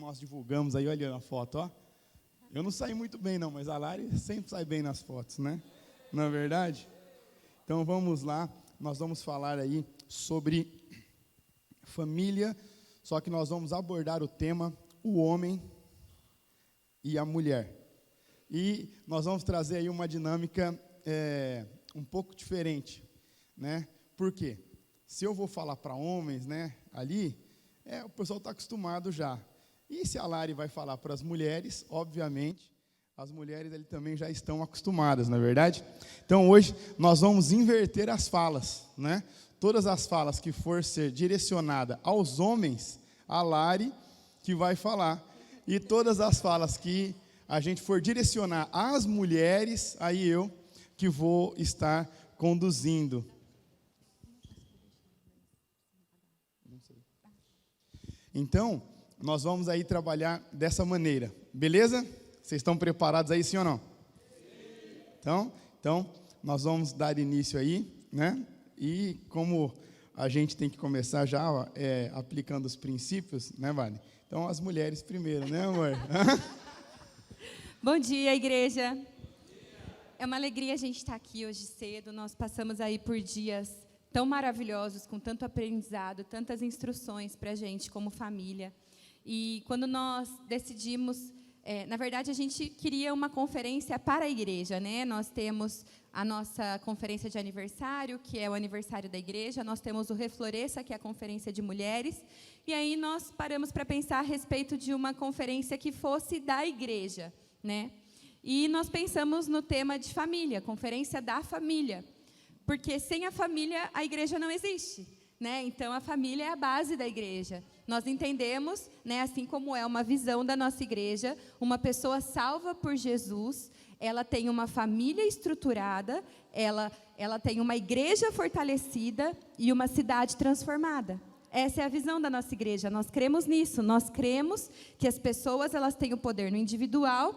nós divulgamos aí, olha a foto, ó. Eu não saí muito bem não, mas a Lari sempre sai bem nas fotos, né? Não é verdade? Então vamos lá, nós vamos falar aí sobre família, só que nós vamos abordar o tema o homem e a mulher. E nós vamos trazer aí uma dinâmica um pouco diferente, né? Por quê? Se eu vou falar para homens, né, ali, o pessoal está acostumado já. E se a Lari vai falar para as mulheres, obviamente, as mulheres ali também já estão acostumadas, não é verdade? Então hoje nós vamos inverter as falas, né? Todas as falas que for ser direcionada aos homens, a Lari que vai falar. E todas as falas que a gente for direcionar às mulheres, aí eu que vou estar conduzindo. Então, nós vamos aí trabalhar dessa maneira, beleza? Vocês estão preparados aí, sim ou não? Sim. Então, nós vamos dar início aí, né? E como a gente tem que começar já aplicando os princípios, né, Vale? Então, as mulheres primeiro, né, amor? Bom dia, igreja. É uma alegria a gente estar aqui hoje cedo. Nós passamos aí por dias tão maravilhosos, com tanto aprendizado, tantas instruções para a gente como família. E quando nós decidimos, na verdade, a gente queria uma conferência para a igreja, né? Nós temos a nossa conferência de aniversário, que é o aniversário da igreja. Nós temos o Refloresça, que é a conferência de mulheres. E aí nós paramos para pensar a respeito de uma conferência que fosse da igreja, né? E nós pensamos no tema de família, conferência da família. Porque sem a família, a igreja não existe, né? Então, a família é a base da igreja. Nós entendemos, né, assim como é uma visão da nossa igreja, uma pessoa salva por Jesus, ela tem uma família estruturada, ela tem uma igreja fortalecida e uma cidade transformada. Essa é a visão da nossa igreja. Nós cremos nisso. Nós cremos que as pessoas elas têm o poder no individual,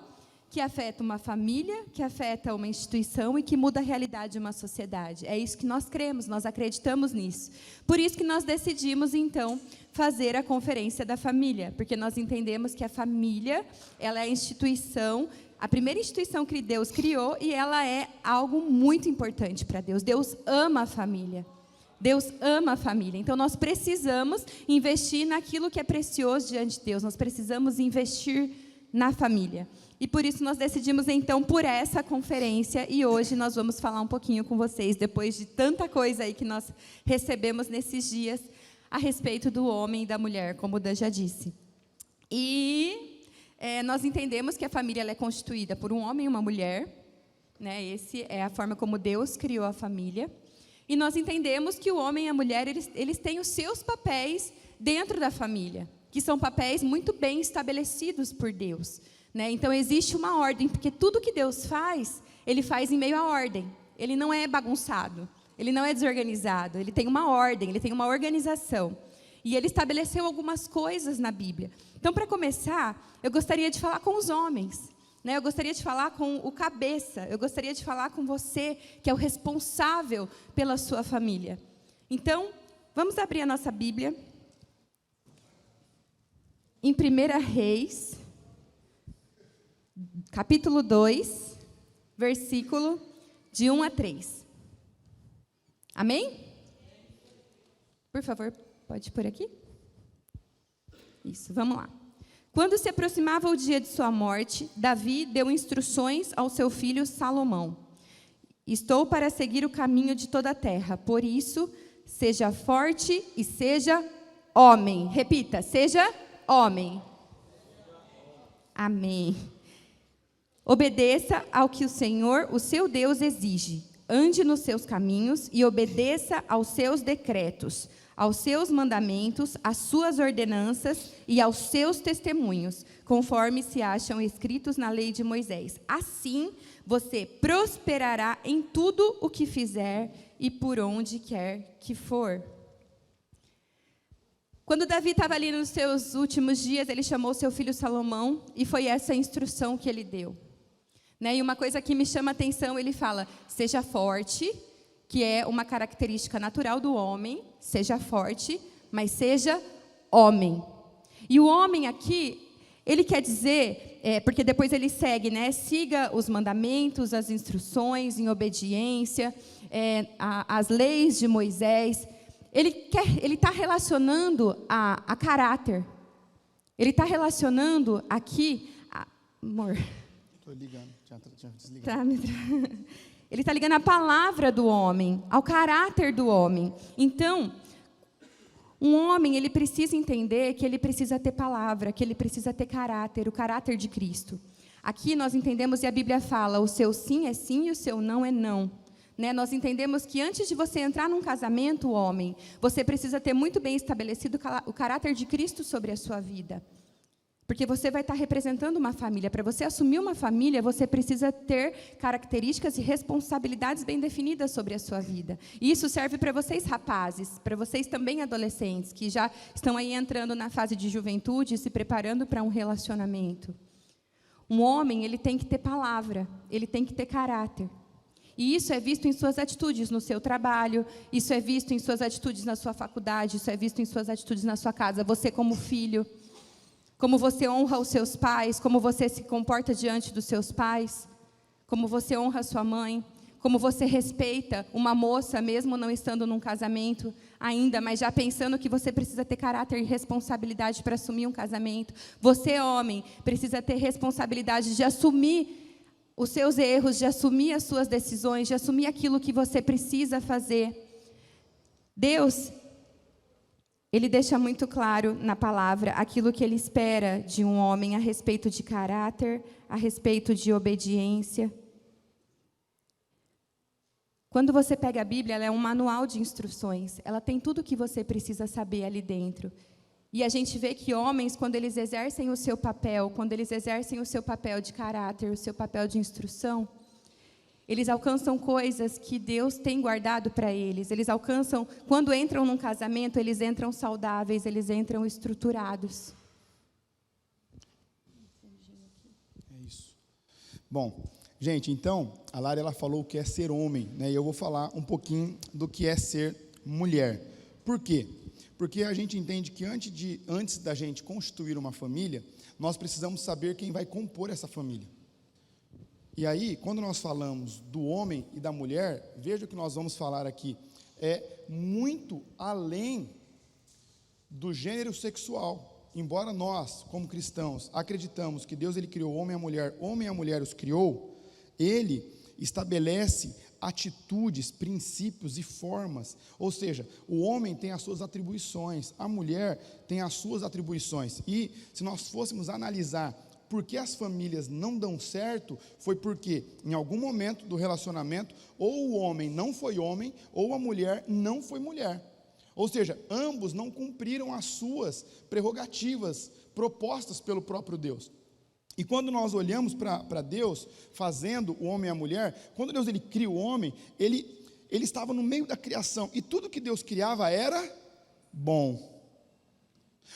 que afeta uma família, que afeta uma instituição e que muda a realidade de uma sociedade. É isso que nós cremos, nós acreditamos nisso. Por isso que nós decidimos, então, fazer a conferência da família, porque nós entendemos que a família, ela é a instituição, a primeira instituição que Deus criou, e ela é algo muito importante para Deus. Deus ama a família. Deus ama a família. Então, nós precisamos investir naquilo que é precioso diante de Deus. Nós precisamos investir na família. E por isso nós decidimos, então, por essa conferência, e hoje nós vamos falar um pouquinho com vocês, depois de tanta coisa aí que nós recebemos nesses dias, a respeito do homem e da mulher, como o Dan já disse. E nós entendemos que a família ela é constituída por um homem e uma mulher, né? Essa é a forma como Deus criou a família. E nós entendemos que o homem e a mulher, eles têm os seus papéis dentro da família, que são papéis muito bem estabelecidos por Deus. Né? Então, existe uma ordem, porque tudo que Deus faz, Ele faz em meio à ordem. Ele não é bagunçado, Ele não é desorganizado, Ele tem uma ordem, Ele tem uma organização. E Ele estabeleceu algumas coisas na Bíblia. Então, para começar, eu gostaria de falar com os homens. Né? Eu gostaria de falar com o cabeça, eu gostaria de falar com você, que é o responsável pela sua família. Então, vamos abrir a nossa Bíblia. Em 1 Reis, capítulo 2, versículo de 1 a 3. Amém? Por favor, pode pôr aqui? Isso, vamos lá. Quando se aproximava o dia de sua morte, Davi deu instruções ao seu filho Salomão. Estou para seguir o caminho de toda a terra, por isso, seja forte e seja homem. Repita, seja homem. Amém. Obedeça ao que o Senhor, o seu Deus, exige. Ande nos seus caminhos e obedeça aos seus decretos, aos seus mandamentos, às suas ordenanças e aos seus testemunhos, conforme se acham escritos na lei de Moisés. Assim, você prosperará em tudo o que fizer e por onde quer que for. Quando Davi estava ali nos seus últimos dias, ele chamou seu filho Salomão e foi essa a instrução que ele deu. Né? E uma coisa que me chama a atenção, ele fala, seja forte, que é uma característica natural do homem, seja forte, mas seja homem. E o homem aqui ele quer dizer, porque depois ele segue, né? Siga os mandamentos, as instruções em obediência, as leis de Moisés. Ele está relacionando a caráter. Ele está relacionando aqui, amor. Estou ligando, tinha desligado. Tá, ele está ligando a palavra do homem, ao caráter do homem. Então, um homem, ele precisa entender que ele precisa ter palavra, que ele precisa ter caráter, o caráter de Cristo. Aqui nós entendemos, e a Bíblia fala, o seu sim é sim e o seu não é não. Né? Nós entendemos que antes de você entrar num casamento, homem, você precisa ter muito bem estabelecido o caráter de Cristo sobre a sua vida. Porque você vai estar representando uma família. Para você assumir uma família, você precisa ter características e responsabilidades bem definidas sobre a sua vida. E isso serve para vocês, rapazes, para vocês também, adolescentes, que já estão aí entrando na fase de juventude e se preparando para um relacionamento. Um homem, ele tem que ter palavra, ele tem que ter caráter. E isso é visto em suas atitudes no seu trabalho, isso é visto em suas atitudes na sua faculdade, isso é visto em suas atitudes na sua casa. Você como filho, como você honra os seus pais, como você se comporta diante dos seus pais, como você honra a sua mãe, como você respeita uma moça, mesmo não estando num casamento ainda, mas já pensando que você precisa ter caráter e responsabilidade para assumir um casamento. Você, homem, precisa ter responsabilidade de assumir os seus erros, de assumir as suas decisões, de assumir aquilo que você precisa fazer. Deus, Ele deixa muito claro na palavra aquilo que Ele espera de um homem a respeito de caráter, a respeito de obediência. Quando você pega a Bíblia, ela é um manual de instruções. Ela tem tudo o que você precisa saber ali dentro. E a gente vê que homens, quando eles exercem o seu papel, quando eles exercem o seu papel de caráter, o seu papel de instrução, eles alcançam coisas que Deus tem guardado para eles. Eles alcançam, quando entram num casamento, eles entram saudáveis, eles entram estruturados. É isso. Bom, gente, então, a Lara, ela falou o que é ser homem, né? E eu vou falar um pouquinho do que é ser mulher. Por quê? Porque a gente entende que antes da gente constituir uma família, nós precisamos saber quem vai compor essa família. E aí, quando nós falamos do homem e da mulher, veja o que nós vamos falar aqui, é muito além do gênero sexual. Embora nós, como cristãos, acreditamos que Deus ele criou o homem e a mulher os criou, Ele estabelece atitudes, princípios e formas. Ou seja, o homem tem as suas atribuições, a mulher tem as suas atribuições. E se nós fôssemos analisar por que as famílias não dão certo, foi porque em algum momento do relacionamento, ou o homem não foi homem, ou a mulher não foi mulher. Ou seja, ambos não cumpriram as suas prerrogativas propostas pelo próprio Deus. E quando nós olhamos para Deus, fazendo o homem e a mulher, quando Deus ele cria o homem, ele estava no meio da criação, e tudo que Deus criava era bom.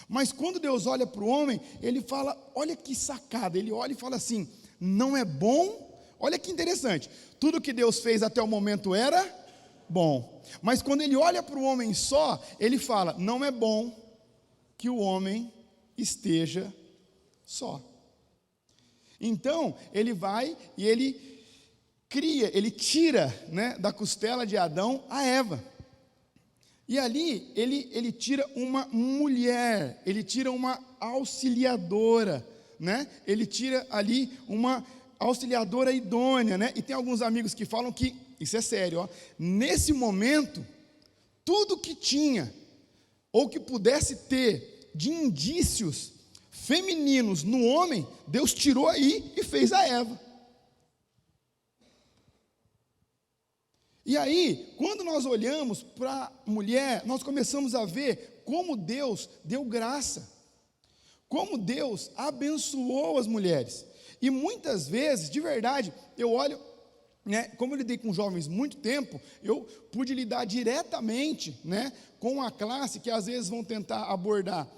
Mas quando Deus olha para o homem, Ele fala, olha que sacada, Ele olha e fala assim, não é bom? Olha que interessante, tudo que Deus fez até o momento era bom, mas quando Ele olha para o homem só, Ele fala, não é bom que o homem esteja só. Então, Ele vai e Ele cria, Ele tira, né, da costela de Adão a Eva. E ali, ele tira uma mulher, ele tira uma auxiliadora, né? Ele tira ali uma auxiliadora idônea, né? E tem alguns amigos que falam que, isso é sério, ó, nesse momento, tudo que tinha, ou que pudesse ter de indícios femininos no homem, Deus tirou aí e fez a Eva. E aí, quando nós olhamos para a mulher, nós começamos a ver como Deus deu graça, como Deus abençoou as mulheres. E muitas vezes, de verdade, eu olho, né, como eu lidei com jovens muito tempo, eu pude lidar diretamente, né, com a classe que às vezes vão tentar abordar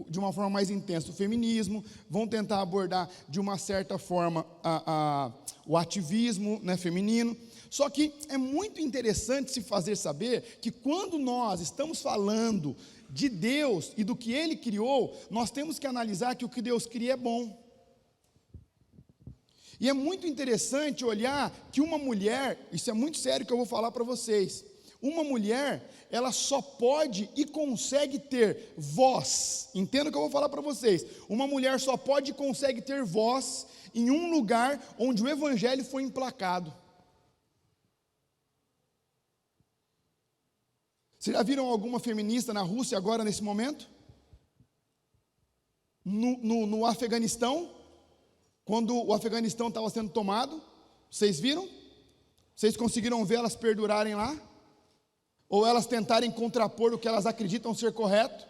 de uma forma mais intensa o feminismo, vão tentar abordar de uma certa forma o ativismo, né, feminino. Só que é muito interessante se fazer saber que quando nós estamos falando de Deus e do que Ele criou, nós temos que analisar que o que Deus cria é bom. E é muito interessante olhar que uma mulher, isso é muito sério que eu vou falar para vocês, uma mulher, ela só pode e consegue ter voz, entenda o que eu vou falar para vocês, uma mulher só pode e consegue ter voz em um lugar onde o evangelho foi emplacado. Vocês já viram alguma feminista na Rússia agora nesse momento? No Afeganistão? Quando o Afeganistão estava sendo tomado, vocês viram? Vocês conseguiram ver elas perdurarem lá? Ou elas tentarem contrapor o que elas acreditam ser correto?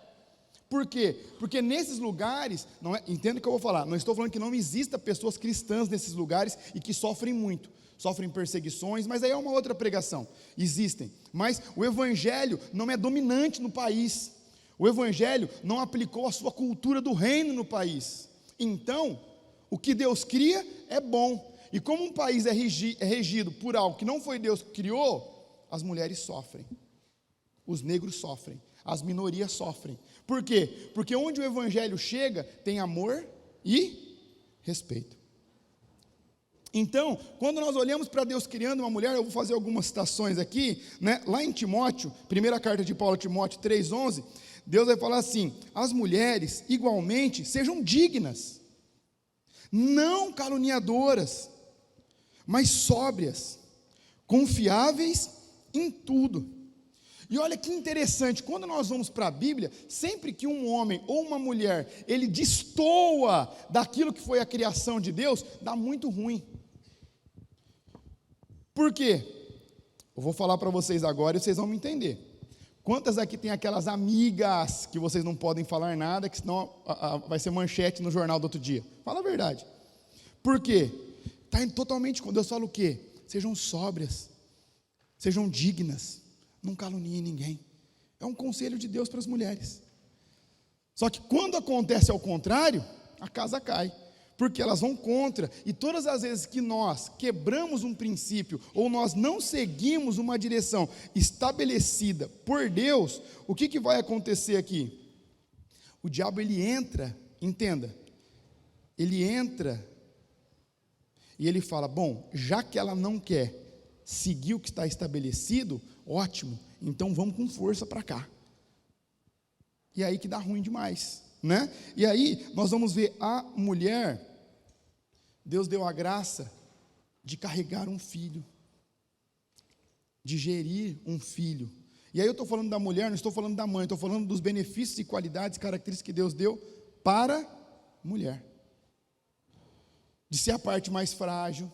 Por quê? Porque nesses lugares, entenda o que eu vou falar, não estou falando que não exista pessoas cristãs nesses lugares e que sofrem muito, sofrem perseguições, mas aí é uma outra pregação, existem, mas o evangelho não é dominante no país, o evangelho não aplicou a sua cultura do reino no país, então, o que Deus cria é bom, e como um país é regido por algo que não foi Deus que criou, as mulheres sofrem, os negros sofrem, as minorias sofrem. Por quê? Porque onde o evangelho chega, tem amor e respeito. Então, quando nós olhamos para Deus criando uma mulher, eu vou fazer algumas citações aqui, né? Lá em Timóteo, primeira carta de Paulo a Timóteo 3,11, Deus vai falar assim: as mulheres igualmente sejam dignas, não caluniadoras, mas sóbrias, confiáveis em tudo. E olha que interessante, quando nós vamos para a Bíblia, sempre que um homem ou uma mulher, ele destoa daquilo que foi a criação de Deus, dá muito ruim. Por quê? Eu vou falar para vocês agora e vocês vão me entender. Quantas aqui tem aquelas amigas que vocês não podem falar nada, que senão vai ser manchete no jornal do outro dia? Fala a verdade. Por quê? Está totalmente, quando Deus fala o quê? Sejam sóbrias, sejam dignas, não caluniem ninguém. É um conselho de Deus para as mulheres. Só que quando acontece ao contrário, a casa cai, porque elas vão contra, e todas as vezes que nós quebramos um princípio, ou nós não seguimos uma direção estabelecida por Deus, o que vai acontecer aqui? O diabo, ele entra, entenda, ele entra, e ele fala, bom, já que ela não quer seguir o que está estabelecido, ótimo, então vamos com força para cá. E aí que dá ruim demais, né? E aí nós vamos ver a mulher, Deus deu a graça de carregar um filho, de gerir um filho. E aí eu estou falando da mulher, não estou falando da mãe, estou falando dos benefícios e qualidades, características que Deus deu para a mulher. De ser a parte mais frágil,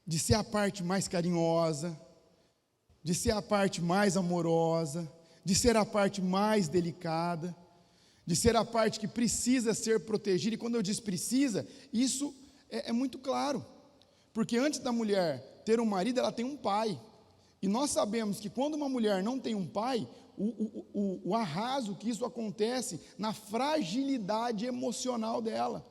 de ser a parte mais carinhosa, de ser a parte mais amorosa, de ser a parte mais delicada, de ser a parte que precisa ser protegida, e quando eu digo precisa, isso é muito claro, porque antes da mulher ter um marido, ela tem um pai, e nós sabemos que quando uma mulher não tem um pai, o arraso que isso acontece na fragilidade emocional dela.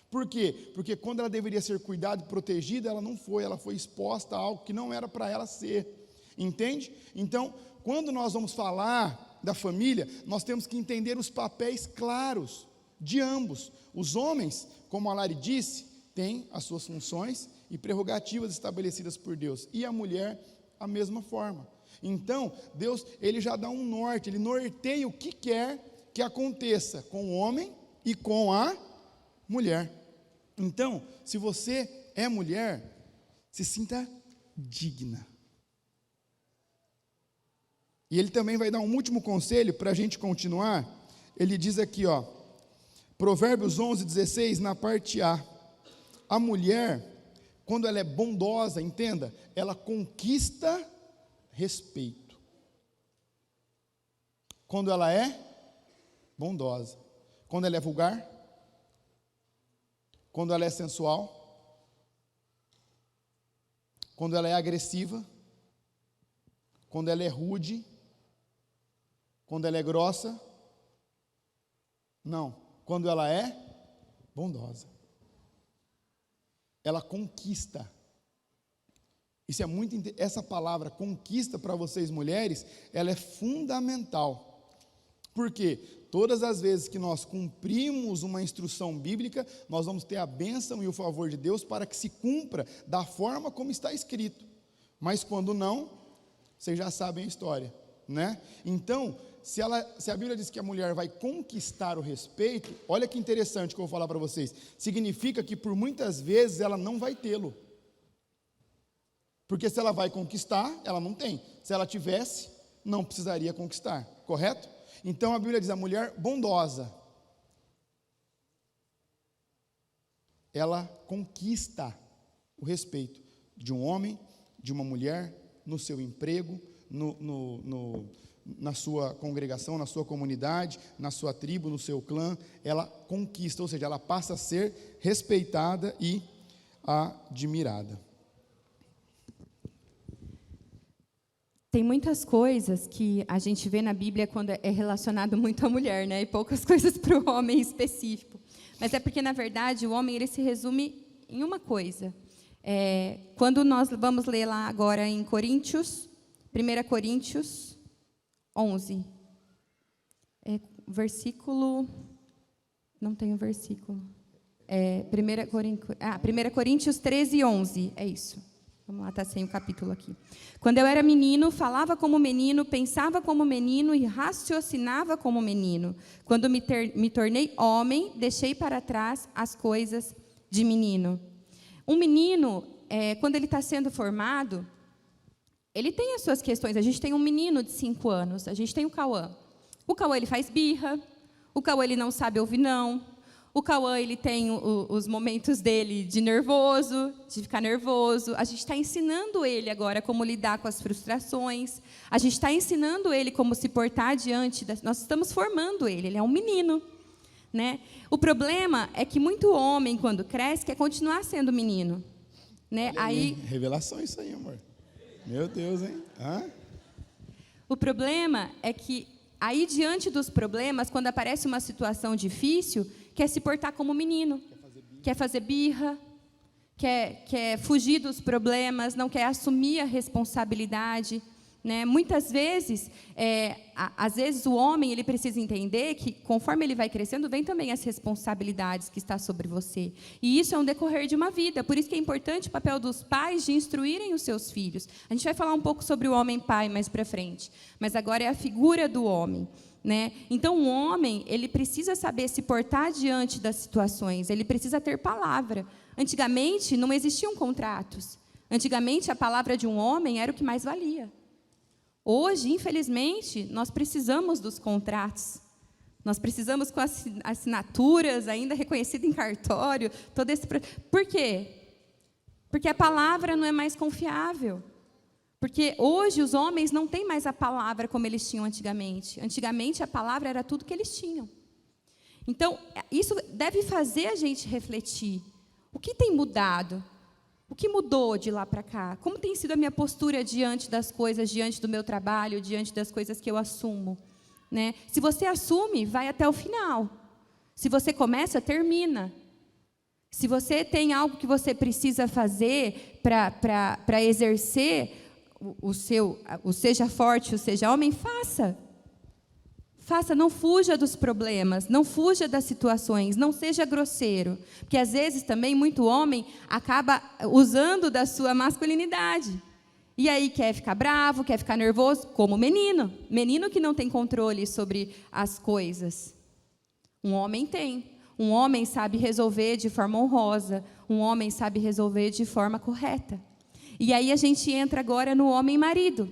Por quê? Porque quando ela deveria ser cuidada e protegida, ela não foi, ela foi exposta a algo que não era para ela ser, entende? Então, quando nós vamos falar da família, nós temos que entender os papéis claros de ambos. Os homens, como a Lari disse, têm as suas funções e prerrogativas estabelecidas por Deus, e a mulher, a mesma forma. Então, Deus, ele já dá um norte, ele norteia o que quer que aconteça com o homem e com a mulher. Então, se você é mulher, se sinta digna. E ele também vai dar um último conselho para a gente continuar. Ele diz aqui, ó, Provérbios 11:16, na parte A. A mulher, quando ela é bondosa, entenda, ela conquista respeito. Quando ela é bondosa. Quando ela é vulgar, quando ela é sensual, quando ela é agressiva, quando ela é rude, quando ela é grossa, não, quando ela é bondosa, ela conquista Isso é essa palavra conquista para vocês mulheres, ela é fundamental. Por quê? Todas as vezes que nós cumprimos uma instrução bíblica, nós vamos ter a bênção e o favor de Deus para que se cumpra da forma como está escrito. Mas quando não, vocês já sabem a história, né? Então, se a Bíblia diz que a mulher vai conquistar o respeito, olha que interessante que eu vou falar para vocês. Significa que por muitas vezes ela não vai tê-lo. Porque se ela vai conquistar, ela não tem. Se ela tivesse, não precisaria conquistar, correto? Então a Bíblia diz, a mulher bondosa, ela conquista o respeito de um homem, de uma mulher, no seu emprego, na sua congregação, na sua comunidade, na sua tribo, no seu clã, ela conquista, ou seja, ela passa a ser respeitada e admirada. Tem muitas coisas que a gente vê na Bíblia quando é relacionado muito à mulher, né? E poucas coisas para o homem específico. Mas é porque, na verdade, o homem ele se resume em uma coisa. Quando nós vamos ler lá agora em Coríntios, 1 Coríntios 11, versículo, não tem o versículo, 1 Coríntios 13, 11, é isso. Vamos lá, está sem o capítulo aqui. Quando eu era menino, falava como menino, pensava como menino e raciocinava como menino. Quando me tornei homem, deixei para trás as coisas de menino. Um menino, quando ele está sendo formado, ele tem as suas questões. A gente tem um menino de 5 anos, a gente tem o Cauã. O Cauã, ele faz birra, o Cauã, ele não sabe ouvir não. O Cauã, ele tem os momentos dele de nervoso, de ficar nervoso. A gente está ensinando ele agora como lidar com as frustrações. A gente está ensinando ele como se portar diante nós estamos formando ele é um menino, né? O problema é que muito homem, quando cresce, quer continuar sendo menino, né? Aí, revelação isso aí, amor. Meu Deus, hein? O problema é que, aí, diante dos problemas, quando aparece uma situação difícil, quer se portar como menino, quer fazer birra, quer fugir dos problemas, não quer assumir a responsabilidade, né? Muitas vezes, às vezes o homem ele precisa entender que, conforme ele vai crescendo, vem também as responsabilidades que estão sobre você. E isso é um decorrer de uma vida. Por isso que é importante o papel dos pais de instruírem os seus filhos. A gente vai falar um pouco sobre o homem pai mais para frente, mas agora é a figura do homem, né? Então, o homem ele precisa saber se portar diante das situações, ele precisa ter palavra. Antigamente, não existiam contratos. Antigamente, a palavra de um homem era o que mais valia. Hoje, infelizmente, nós precisamos dos contratos. Nós precisamos com as assinaturas, ainda reconhecido em cartório, todo esse... Por quê? Porque a palavra não é mais confiável. Porque hoje os homens não têm mais a palavra como eles tinham antigamente. Antigamente a palavra era tudo que eles tinham. Então, isso deve fazer a gente refletir. O que tem mudado? O que mudou de lá para cá? Como tem sido a minha postura diante das coisas, diante do meu trabalho, diante das coisas que eu assumo? Né? Se você assume, vai até o final. Se você começa, termina. Se você tem algo que você precisa fazer para exercer o seja forte, o seja homem, faça. Faça, não fuja dos problemas, não fuja das situações, não seja grosseiro. Porque, às vezes, também, muito homem acaba usando da sua masculinidade. E aí quer ficar bravo, quer ficar nervoso, como menino. Menino que não tem controle sobre as coisas. Um homem tem. Um homem sabe resolver de forma honrosa. Um homem sabe resolver de forma correta. E aí a gente entra agora no homem marido,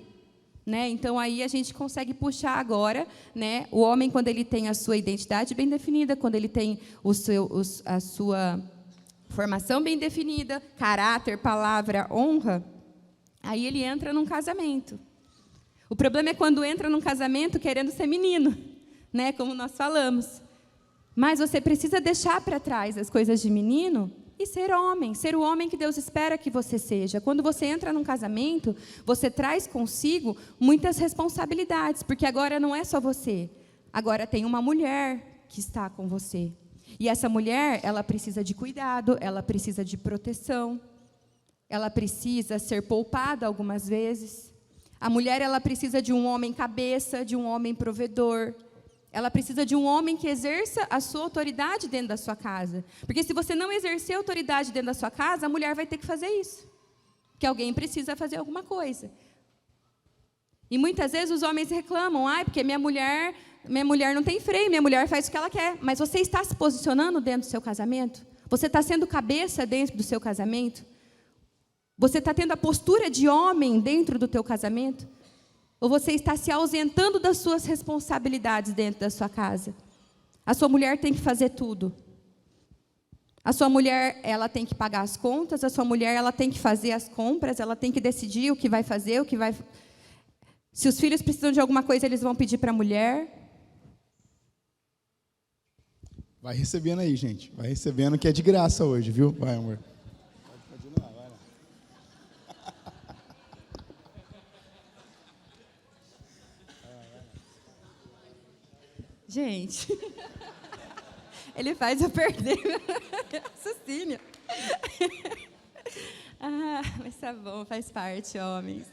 né? Então aí a gente consegue puxar agora, né? O homem, quando ele tem a sua identidade bem definida, quando ele tem a sua formação bem definida, caráter, palavra, honra, aí ele entra num casamento. O problema é quando entra num casamento querendo ser menino, né? Como nós falamos. Mas você precisa deixar para trás as coisas de menino e ser o homem que Deus espera que você seja. Quando você entra num casamento, você traz consigo muitas responsabilidades, porque agora não é só você, agora tem uma mulher que está com você. E essa mulher, ela precisa de cuidado, ela precisa de proteção. ela precisa ser poupada algumas vezes. A mulher, ela precisa de um homem cabeça, de um homem provedor. Ela precisa de um homem que exerça a sua autoridade dentro da sua casa. Porque se você não exercer autoridade dentro da sua casa, a mulher vai ter que fazer isso. Que alguém precisa fazer alguma coisa. E muitas vezes os homens reclamam, porque minha mulher não tem freio, minha mulher faz o que ela quer. Mas você está se posicionando dentro do seu casamento? Você está sendo cabeça dentro do seu casamento? Você está tendo a postura de homem dentro do teu casamento? Ou você está se ausentando das suas responsabilidades dentro da sua casa? A sua mulher tem que fazer tudo. A sua mulher, ela tem que pagar as contas, a sua mulher, ela tem que fazer as compras, ela tem que decidir o que vai fazer, o que vai... Se os filhos precisam de alguma coisa, eles vão pedir para a mulher. Vai recebendo aí, gente. Vai recebendo que é de graça hoje, viu? Vai, amor. Pode continuar, vai lá. Gente, ele faz eu perder meu raciocínio. Mas tá bom, faz parte, homens.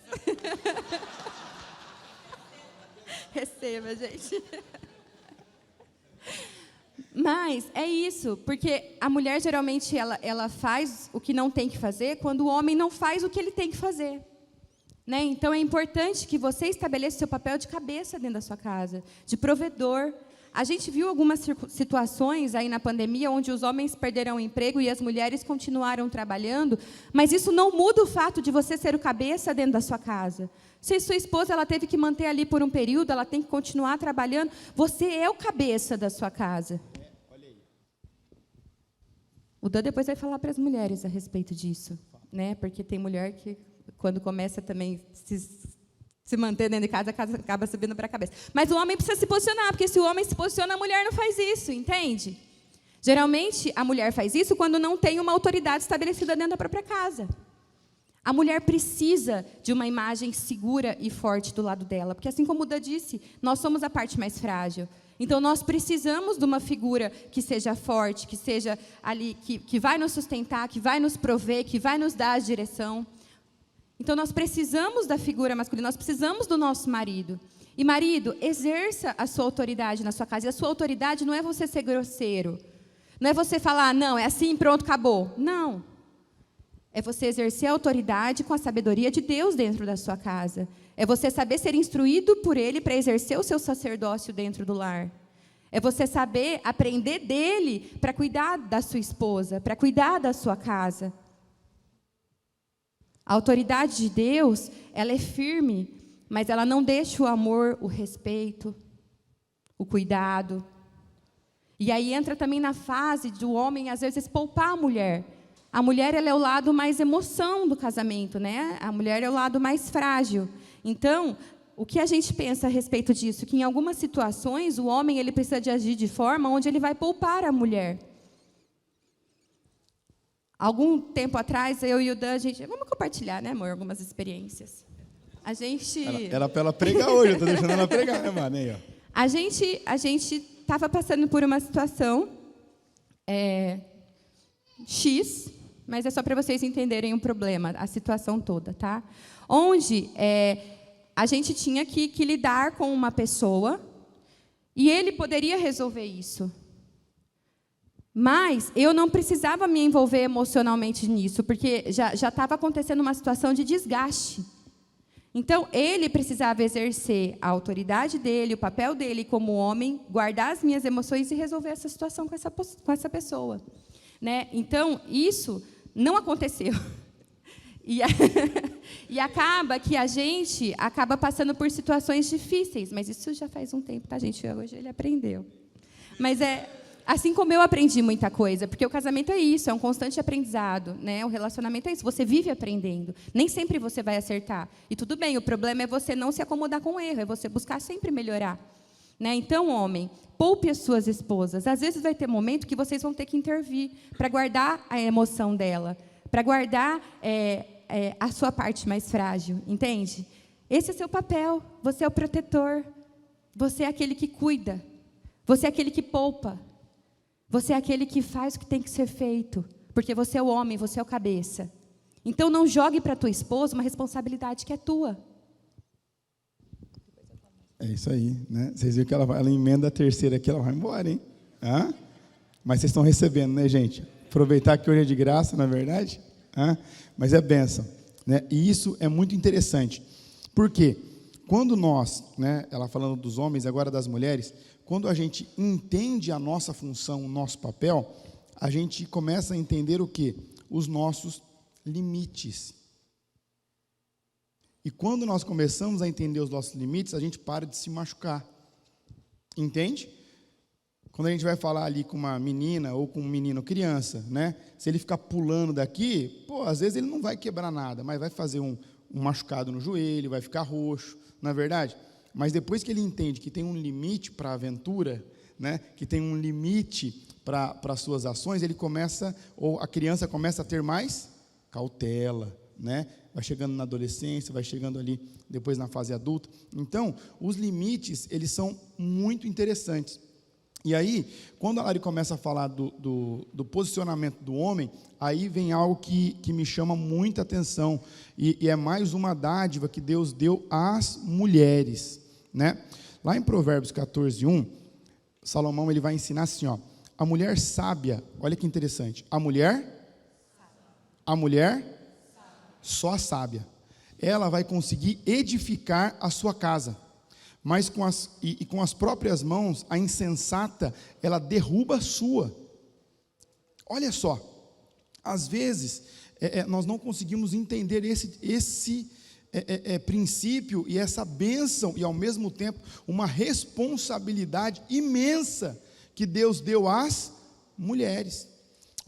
Receba, gente. Mas é isso, porque a mulher geralmente ela faz o que não tem que fazer quando o homem não faz o que ele tem que fazer. Né? Então é importante que você estabeleça o seu papel de cabeça dentro da sua casa, de provedor. A gente viu algumas situações aí na pandemia onde os homens perderam o emprego e as mulheres continuaram trabalhando, mas isso não muda o fato de você ser o cabeça dentro da sua casa. Se sua esposa ela teve que manter ali por um período, ela tem que continuar trabalhando, você é o cabeça da sua casa. Olha aí. O Dan depois vai falar para as mulheres a respeito disso, né? Porque tem mulher que, quando começa também se manter dentro de casa, a casa acaba subindo para a cabeça. Mas o homem precisa se posicionar, porque se o homem se posiciona, a mulher não faz isso, entende? Geralmente, a mulher faz isso quando não tem uma autoridade estabelecida dentro da própria casa. A mulher precisa de uma imagem segura e forte do lado dela, porque assim como o Dan disse, nós somos a parte mais frágil. Então, nós precisamos de uma figura que seja forte, que seja ali, que vai nos sustentar, que vai nos prover, que vai nos dar a direção. Então, nós precisamos da figura masculina, nós precisamos do nosso marido. E, marido, exerça a sua autoridade na sua casa. E a sua autoridade não é você ser grosseiro. Não é você falar, não, é assim, pronto, acabou. Não. É você exercer a autoridade com a sabedoria de Deus dentro da sua casa. É você saber ser instruído por Ele para exercer o seu sacerdócio dentro do lar. É você saber aprender dele para cuidar da sua esposa, para cuidar da sua casa. A autoridade de Deus, ela é firme, mas ela não deixa o amor, o respeito, o cuidado. E aí entra também na fase do homem, às vezes, poupar a mulher. A mulher, ela é o lado mais emoção do casamento, né? A mulher é o lado mais frágil. Então, o que a gente pensa a respeito disso? Que em algumas situações, o homem ele precisa de agir de forma onde ele vai poupar a mulher. Algum tempo atrás, eu e o Dan, vamos compartilhar, né, amor, algumas experiências. A gente... Era para ela pregar hoje, eu estou deixando ela pregar, né, mano? Aí, ó. A gente estava passando por uma situação X, mas é só para vocês entenderem o problema, a situação toda, tá? Onde a gente tinha que lidar com uma pessoa e ele poderia resolver isso. Mas eu não precisava me envolver emocionalmente nisso, porque já estava acontecendo uma situação de desgaste. Então, ele precisava exercer a autoridade dele, o papel dele como homem, guardar as minhas emoções e resolver essa situação com essa pessoa. Né? Então, isso não aconteceu. E acaba que a gente acaba passando por situações difíceis. Mas isso já faz um tempo, tá, gente? Hoje ele aprendeu. Mas assim como eu aprendi muita coisa, porque o casamento é isso, é um constante aprendizado, né? O relacionamento é isso, você vive aprendendo. Nem sempre você vai acertar. E tudo bem, o problema é você não se acomodar com o erro, é você buscar sempre melhorar. Né? Então, homem, poupe as suas esposas. Às vezes vai ter momento que vocês vão ter que intervir para guardar a emoção dela, para guardar a sua parte mais frágil, entende? Esse é seu papel, você é o protetor, você é aquele que cuida, você é aquele que poupa. Você é aquele que faz o que tem que ser feito, porque você é o homem, você é o cabeça. Então, não jogue para a tua esposa uma responsabilidade que é tua. É isso aí, né? Vocês viram que ela emenda a terceira aqui, ela vai embora, hein? Hã? Mas vocês estão recebendo, né, gente? Aproveitar que hoje é de graça, na verdade. Hã? Mas é bênção, né? E isso é muito interessante. Por quê? Quando nós, né, ela falando dos homens, agora das mulheres, quando a gente entende a nossa função, o nosso papel, a gente começa a entender o quê? Os nossos limites. E quando nós começamos a entender os nossos limites, a gente para de se machucar. Entende? Quando a gente vai falar ali com uma menina ou com um menino criança, né? Se ele ficar pulando daqui, às vezes ele não vai quebrar nada, mas vai fazer um machucado no joelho, vai ficar roxo, não é verdade? Mas depois que ele entende que tem um limite para a aventura, né? Que tem um limite para as suas ações, ele começa, ou a criança começa a ter mais cautela, né? Vai chegando na adolescência, vai chegando ali depois na fase adulta. Então, os limites, eles são muito interessantes. E aí, quando a Lari começa a falar do posicionamento do homem, aí vem algo que me chama muita atenção, e é mais uma dádiva que Deus deu às mulheres, né? Lá em Provérbios 14:1, Salomão ele vai ensinar assim, ó, a mulher sábia, olha que interessante, a mulher só a sábia, ela vai conseguir edificar a sua casa, mas com as próprias mãos, a insensata, ela derruba a sua. Olha só, às vezes, nós não conseguimos entender esse princípio e essa bênção, e ao mesmo tempo, uma responsabilidade imensa que Deus deu às mulheres.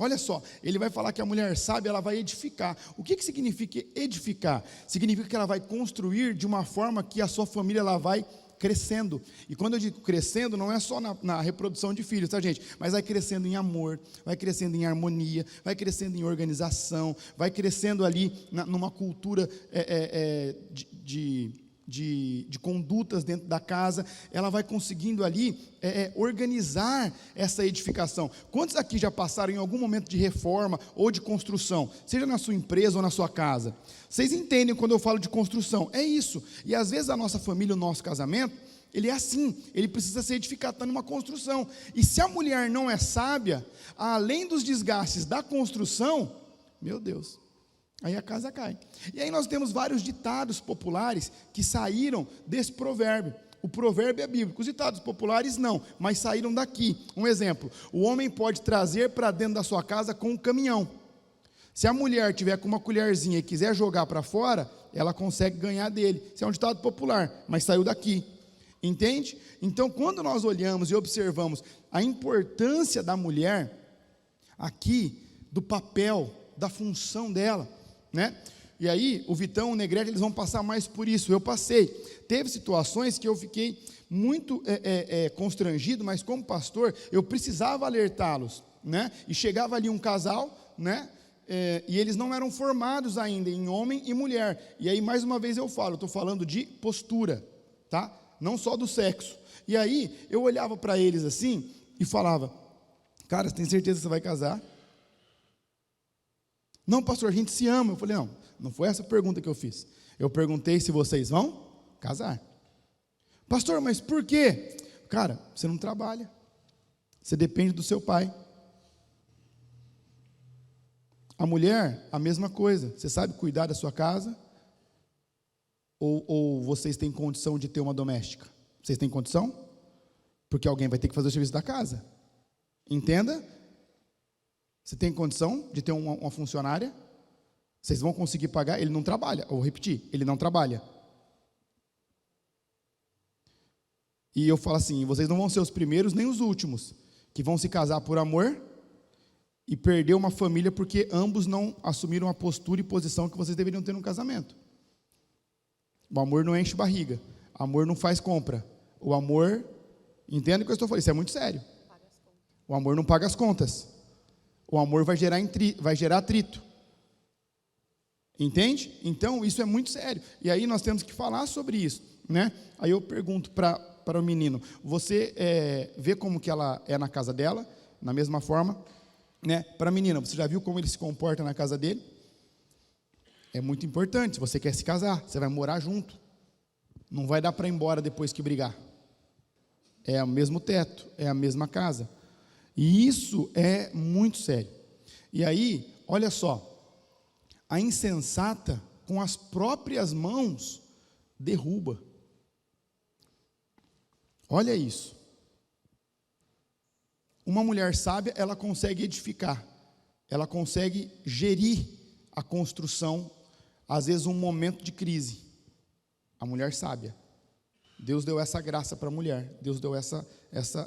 Olha só, ele vai falar que a mulher sábia, ela vai edificar. O que significa edificar? Significa que ela vai construir de uma forma que a sua família ela vai crescendo. E quando eu digo crescendo, não é só na reprodução de filhos, tá, gente? Mas vai crescendo em amor, vai crescendo em harmonia, vai crescendo em organização, vai crescendo ali numa cultura de condutas dentro da casa, ela vai conseguindo ali organizar essa edificação. Quantos aqui já passaram em algum momento de reforma ou de construção, seja na sua empresa ou na sua casa? Vocês entendem quando eu falo de construção, é isso, e às vezes a nossa família, o nosso casamento, ele é assim, ele precisa ser edificado, está numa construção, e se a mulher não é sábia, além dos desgastes da construção, meu Deus, aí a casa cai. E aí nós temos vários ditados populares que saíram desse provérbio. O provérbio é bíblico, os ditados populares não, mas saíram daqui. Um exemplo, o homem pode trazer para dentro da sua casa com um caminhão. Se a mulher tiver com uma colherzinha e quiser jogar para fora, ela consegue ganhar dele. Isso é um ditado popular, mas saiu daqui. Entende? Então, quando nós olhamos e observamos a importância da mulher, aqui, do papel, da função dela, né? E aí, o Vitão, o Negrete, eles vão passar mais por isso. Eu passei. Teve situações que eu fiquei muito constrangido, mas como pastor, eu precisava alertá-los, né? E chegava ali um casal, né? E eles não eram formados ainda em homem e mulher. E aí, mais uma vez eu falo, estou falando de postura, tá? Não só do sexo. E aí, eu olhava para eles assim e falava, cara, você tem certeza que você vai casar? Não, pastor, a gente se ama. Eu falei, não foi essa a pergunta que eu fiz. Eu perguntei se vocês vão casar. Pastor, mas por quê? Cara, você não trabalha. Você depende do seu pai. A mulher, a mesma coisa. Você sabe cuidar da sua casa? Ou vocês têm condição de ter uma doméstica? Vocês têm condição? Porque alguém vai ter que fazer o serviço da casa. Entenda? Você tem condição de ter uma funcionária? Vocês vão conseguir pagar? Ele não trabalha. Vou repetir, ele não trabalha. E eu falo assim, vocês não vão ser os primeiros nem os últimos que vão se casar por amor e perder uma família porque ambos não assumiram a postura e posição que vocês deveriam ter no casamento. O amor não enche barriga. O amor não faz compra. O amor, entenda o que eu estou falando, isso é muito sério. O amor não paga as contas. O amor vai gerar atrito. Entende? Então, isso é muito sério. E aí nós temos que falar sobre isso, né? Aí eu pergunto para o menino, você vê como que ela é na casa dela, na mesma forma, né? Para a menina, você já viu como ele se comporta na casa dele? É muito importante. Se você quer se casar, você vai morar junto. Não vai dar para ir embora depois que brigar. É o mesmo teto, é a mesma casa. E isso é muito sério. E aí, olha só, a insensata, com as próprias mãos, derruba. Olha isso. Uma mulher sábia, ela consegue edificar, ela consegue gerir a construção, às vezes um momento de crise. A mulher sábia. Deus deu essa graça para a mulher, Deus deu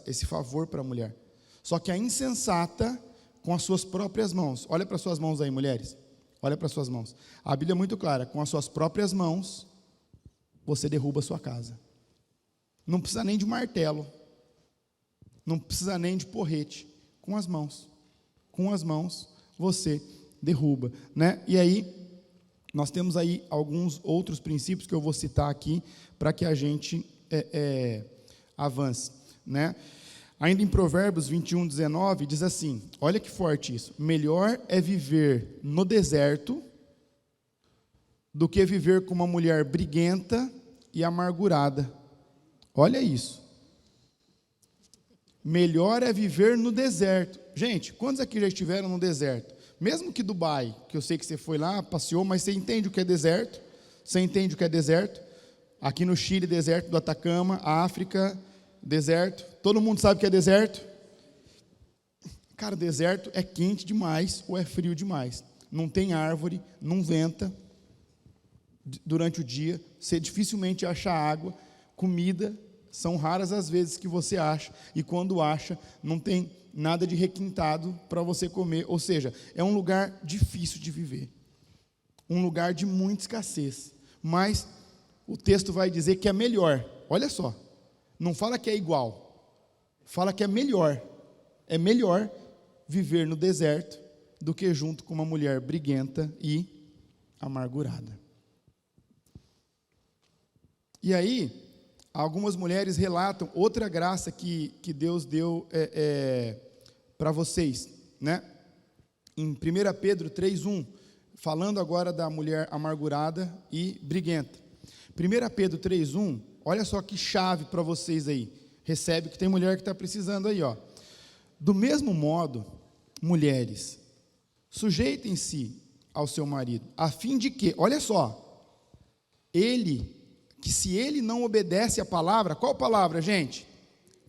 esse favor para a mulher. Só que a insensata, com as suas próprias mãos, olha para as suas mãos aí, mulheres, olha para as suas mãos. A Bíblia é muito clara, com as suas próprias mãos, você derruba a sua casa. Não precisa nem de martelo, não precisa nem de porrete, com as mãos você derruba, né? E aí, nós temos aí alguns outros princípios que eu vou citar aqui, para que a gente avance, né? Ainda em Provérbios 21, 19, diz assim, olha que forte isso, melhor é viver no deserto, do que viver com uma mulher briguenta e amargurada. Olha isso. Melhor é viver no deserto. Gente, quantos aqui já estiveram no deserto? Mesmo que Dubai, que eu sei que você foi lá, passeou, mas você entende o que é deserto? Você entende o que é deserto? Aqui no Chile, deserto do Atacama, África, deserto. Todo mundo sabe o que é deserto? Cara, deserto é quente demais ou é frio demais. Não tem árvore, não venta durante o dia, você dificilmente acha água, comida, são raras as vezes que você acha, e quando acha, não tem nada de requintado para você comer, ou seja, é um lugar difícil de viver, um lugar de muita escassez, mas o texto vai dizer que é melhor, olha só, não fala que é igual, fala que é melhor viver no deserto do que junto com uma mulher briguenta e amargurada. E aí, algumas mulheres relatam outra graça que Deus deu para vocês, né? Em 1 Pedro 3:1, falando agora da mulher amargurada e briguenta. 1 Pedro 3:1, olha só que chave para vocês aí. Recebe que tem mulher que está precisando aí, ó. Do mesmo modo, mulheres, sujeitem-se ao seu marido, a fim de que, olha só, que se ele não obedece à palavra, qual palavra, gente?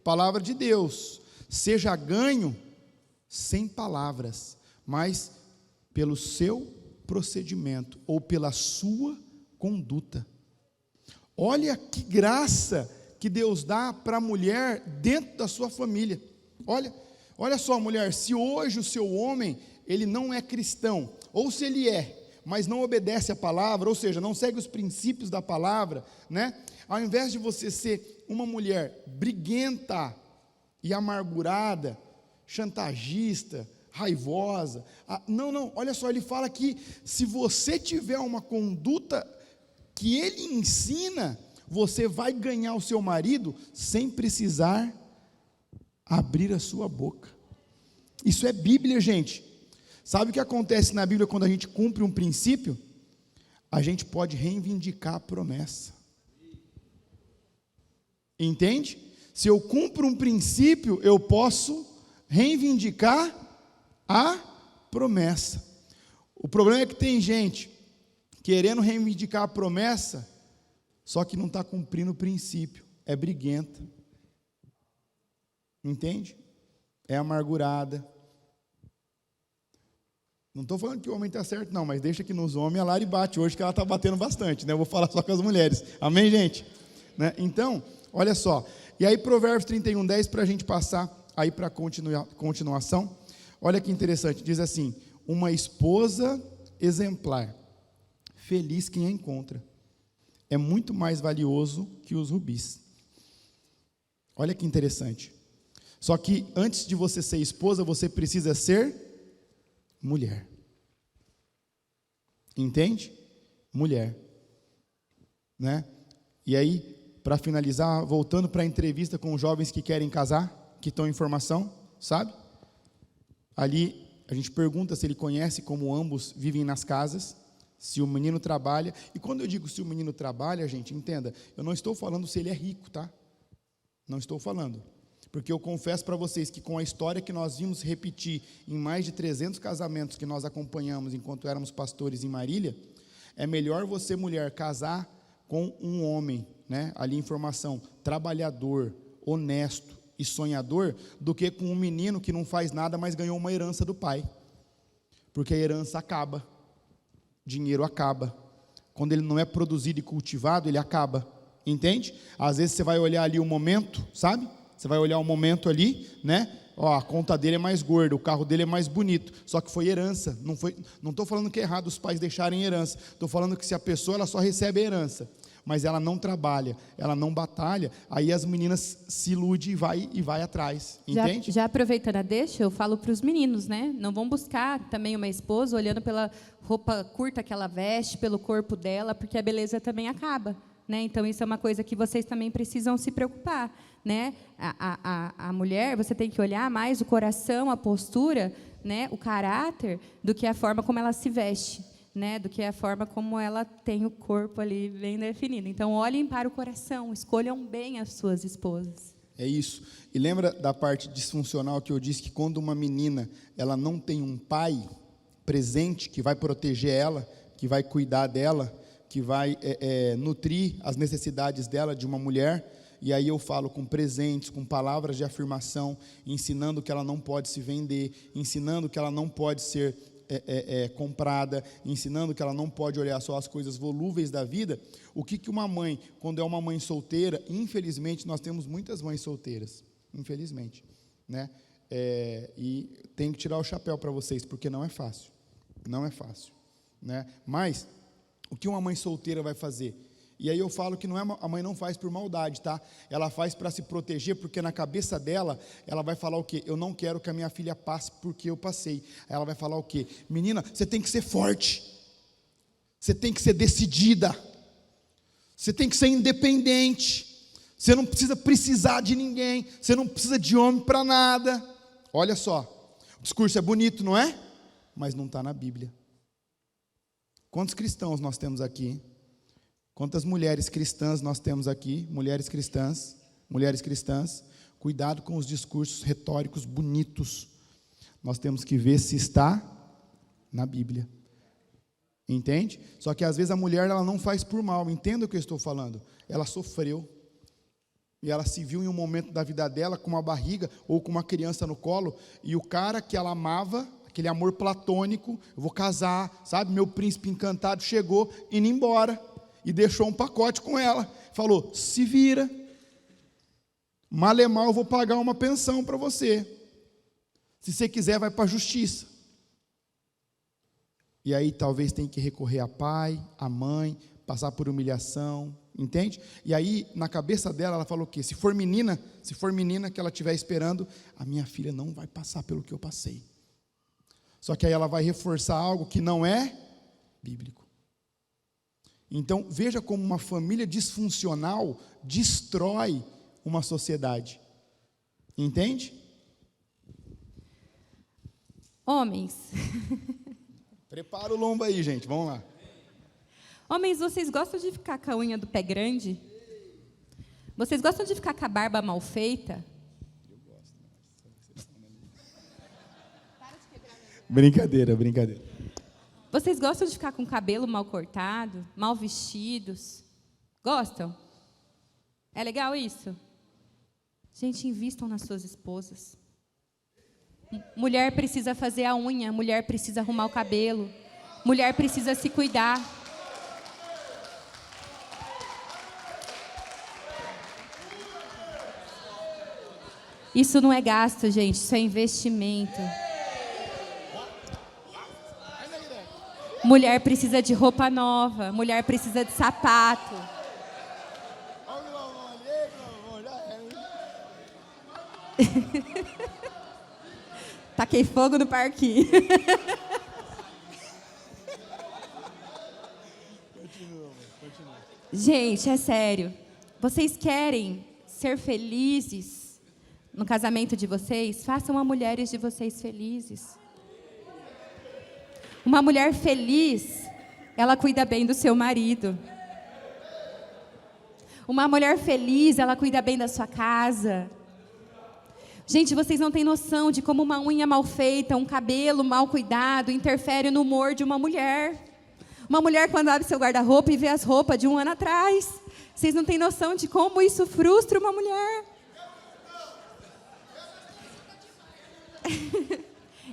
Palavra de Deus, seja ganho sem palavras, mas pelo seu procedimento, ou pela sua conduta. Olha que graça que Deus dá para a mulher dentro da sua família. Olha só, mulher, se hoje o seu homem, ele não é cristão, ou se ele é, mas não obedece a palavra, ou seja, não segue os princípios da palavra, né? Ao invés de você ser uma mulher briguenta e amargurada, chantagista, raivosa, não, olha só, ele fala que se você tiver uma conduta que ele ensina, você vai ganhar o seu marido sem precisar abrir a sua boca. Isso é Bíblia, gente. Sabe o que acontece na Bíblia quando a gente cumpre um princípio? A gente pode reivindicar a promessa. Entende? Se eu cumpro um princípio, eu posso reivindicar a promessa. O problema é que tem gente querendo reivindicar a promessa, só que não está cumprindo o princípio, é briguenta. Entende? É amargurada. Não estou falando que o homem está certo, não, mas deixa que nos homens a Lari bate hoje, que ela está batendo bastante, né? Eu vou falar só com as mulheres. Amém, gente? Né? Então, olha só. E aí, Provérbios 31:10, para a gente passar aí para a continuação. Olha que interessante, diz assim: uma esposa exemplar, feliz quem a encontra, é muito mais valioso que os rubis. Olha que interessante. Só que antes de você ser esposa, você precisa ser mulher. Entende? Mulher. Né? E aí, para finalizar, voltando para a entrevista com os jovens que querem casar, que estão em formação, sabe? Ali a gente pergunta se ele conhece como ambos vivem nas casas, Se o menino trabalha, e quando eu digo se o menino trabalha, gente, entenda, eu não estou falando se ele é rico, tá? Não estou falando. Porque eu confesso para vocês que com a história que nós vimos repetir em mais de 300 casamentos que nós acompanhamos enquanto éramos pastores em Marília, é melhor você, mulher, casar com um homem, né? Ali informação, trabalhador, honesto e sonhador, do que com um menino que não faz nada, mas ganhou uma herança do pai. Porque a herança acaba. Dinheiro acaba. Quando ele não é produzido e cultivado, ele acaba. Entende? Às vezes você vai olhar ali o momento, sabe? Você vai olhar o momento ali, né? Ó, a conta dele é mais gorda, o carro dele é mais bonito. Só que foi herança. Não estou falando que é errado os pais deixarem herança. Estou falando que se a pessoa ela só recebe herança, mas ela não trabalha, ela não batalha, aí as meninas se iludem e vai atrás, entende? Já aproveitando a deixa, eu falo para os meninos, né? Não vão buscar também uma esposa olhando pela roupa curta que ela veste, pelo corpo dela, porque a beleza também acaba, né? Então, isso é uma coisa que vocês também precisam se preocupar, né? A mulher, você tem que olhar mais o coração, a postura, né? O caráter, do que a forma como ela se veste, né, do que a forma como ela tem o corpo ali bem definido. Então, olhem para o coração, escolham bem as suas esposas. É isso. E lembra da parte disfuncional que eu disse que quando uma menina ela não tem um pai presente que vai proteger ela, que vai cuidar dela, que vai nutrir as necessidades dela de uma mulher, e aí eu falo com presentes, com palavras de afirmação, ensinando que ela não pode se vender, ensinando que ela não pode ser comprada, ensinando que ela não pode olhar só as coisas volúveis da vida. O que uma mãe, quando é uma mãe solteira, infelizmente nós temos muitas mães solteiras, infelizmente, né? E tem que tirar o chapéu para vocês, porque não é fácil, né? Mas o que uma mãe solteira vai fazer? E aí eu falo que a mãe não faz por maldade, tá? Ela faz para se proteger, porque na cabeça dela, ela vai falar o quê? Eu não quero que a minha filha passe porque eu passei. Aí ela vai falar o quê? Menina, você tem que ser forte. Você tem que ser decidida. Você tem que ser independente. Você não precisa precisar de ninguém. Você não precisa de homem para nada. Olha só, o discurso é bonito, não é? Mas não está na Bíblia. Quantos cristãos nós temos aqui? Quantas mulheres cristãs nós temos aqui? Mulheres cristãs, cuidado com os discursos retóricos bonitos. Nós temos que ver se está na Bíblia. Entende? Só que às vezes a mulher ela não faz por mal, entenda o que eu estou falando. Ela sofreu. E ela se viu em um momento da vida dela com uma barriga ou com uma criança no colo, e o cara que ela amava, aquele amor platônico, eu vou casar, sabe? Meu príncipe encantado chegou indo embora. E deixou um pacote com ela. Falou, se vira. Malemar eu vou pagar uma pensão para você. Se você quiser, vai para a justiça. E aí talvez tenha que recorrer a pai, a mãe, passar por humilhação, entende? E aí, na cabeça dela, ela falou o quê? Se for menina que ela estiver esperando, a minha filha não vai passar pelo que eu passei. Só que aí ela vai reforçar algo que não é bíblico. Então, veja como uma família disfuncional destrói uma sociedade. Entende? Homens. Prepara o lombo aí, gente. Vamos lá. Homens, vocês gostam de ficar com a unha do pé grande? Vocês gostam de ficar com a barba mal feita? Eu gosto. Brincadeira. Vocês gostam de ficar com o cabelo mal cortado, mal vestidos? Gostam? É legal isso? Gente, invistam nas suas esposas. Mulher precisa fazer a unha, mulher precisa arrumar o cabelo, mulher precisa se cuidar. Isso não é gasto, gente, isso é investimento. Mulher precisa de roupa nova, mulher precisa de sapato. Taquei fogo no parquinho. Continua. Gente, é sério. Vocês querem ser felizes no casamento de vocês? Façam as mulheres de vocês felizes. Uma mulher feliz ela cuida bem do seu marido. Uma mulher feliz, ela cuida bem da sua casa. Gente, vocês não têm noção de como uma unha mal feita, um cabelo mal cuidado, interfere no humor de uma mulher. Uma mulher quando abre seu guarda-roupa e vê as roupas de um ano atrás. Vocês não têm noção de como isso frustra uma mulher.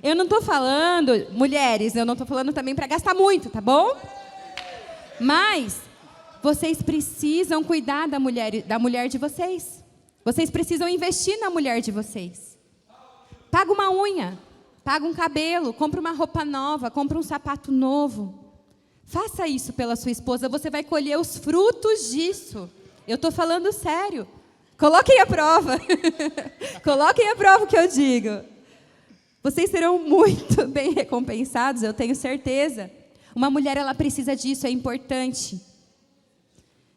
Eu não estou falando, mulheres, eu não estou falando também para gastar muito, tá bom? Mas vocês precisam cuidar da mulher de vocês. Vocês precisam investir na mulher de vocês. Paga uma unha, paga um cabelo, compra uma roupa nova, compra um sapato novo. Faça isso pela sua esposa, você vai colher os frutos disso. Eu estou falando sério. Coloquem à prova. Coloquem à prova o que eu digo. Vocês serão muito bem recompensados, eu tenho certeza. Uma mulher, ela precisa disso, é importante.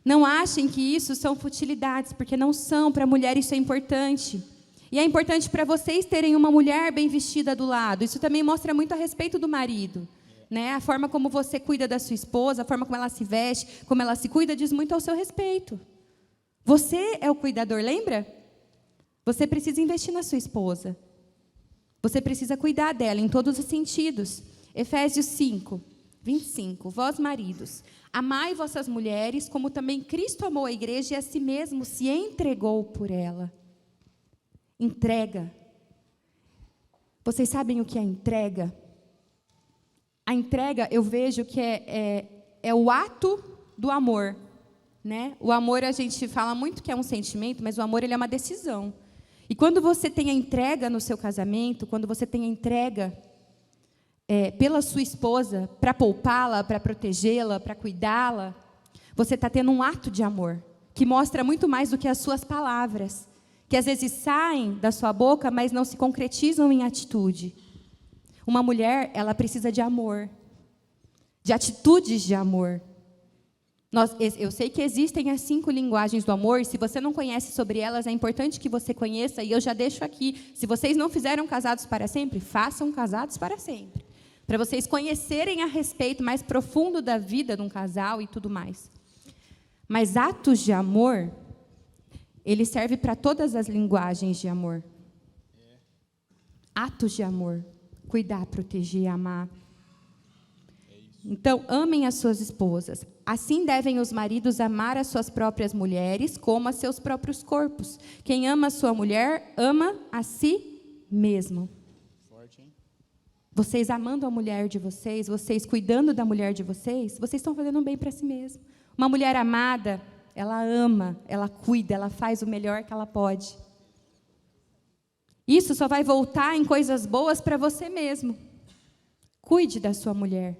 Não achem que isso são futilidades, porque não são. Para a mulher isso é importante. E é importante para vocês terem uma mulher bem vestida do lado. Isso também mostra muito a respeito do marido. Né? A forma como você cuida da sua esposa, a forma como ela se veste, como ela se cuida, diz muito ao seu respeito. Você é o cuidador, lembra? Você precisa investir na sua esposa. Você precisa cuidar dela em todos os sentidos. Efésios 5, 25. Vós, maridos, amai vossas mulheres, como também Cristo amou a igreja e a si mesmo se entregou por ela. Entrega. Vocês sabem o que é entrega? A entrega, eu vejo que é o ato do amor. Né? O amor, a gente fala muito que é um sentimento, mas o amor ele é uma decisão. E quando você tem a entrega no seu casamento, quando você tem a entrega pela sua esposa, para poupá-la, para protegê-la, para cuidá-la, você está tendo um ato de amor, que mostra muito mais do que as suas palavras, que às vezes saem da sua boca, mas não se concretizam em atitude. Uma mulher, ela precisa de amor, de atitudes de amor. Eu sei que existem as 5 linguagens do amor, e se você não conhece sobre elas, é importante que você conheça, e eu já deixo aqui, se vocês não fizeram casados para sempre, façam casados para sempre, para vocês conhecerem a respeito mais profundo da vida de um casal e tudo mais. Mas atos de amor, ele serve para todas as linguagens de amor. Atos de amor, cuidar, proteger, amar. Então, amem as suas esposas. Assim devem os maridos amar as suas próprias mulheres como a seus próprios corpos. Quem ama a sua mulher, ama a si mesmo. Forte, hein? Vocês amando a mulher de vocês, vocês cuidando da mulher de vocês estão fazendo um bem para si mesmo. Uma mulher amada, ela ama, ela cuida, ela faz o melhor que ela pode. Isso só vai voltar em coisas boas para você mesmo. Cuide da sua mulher.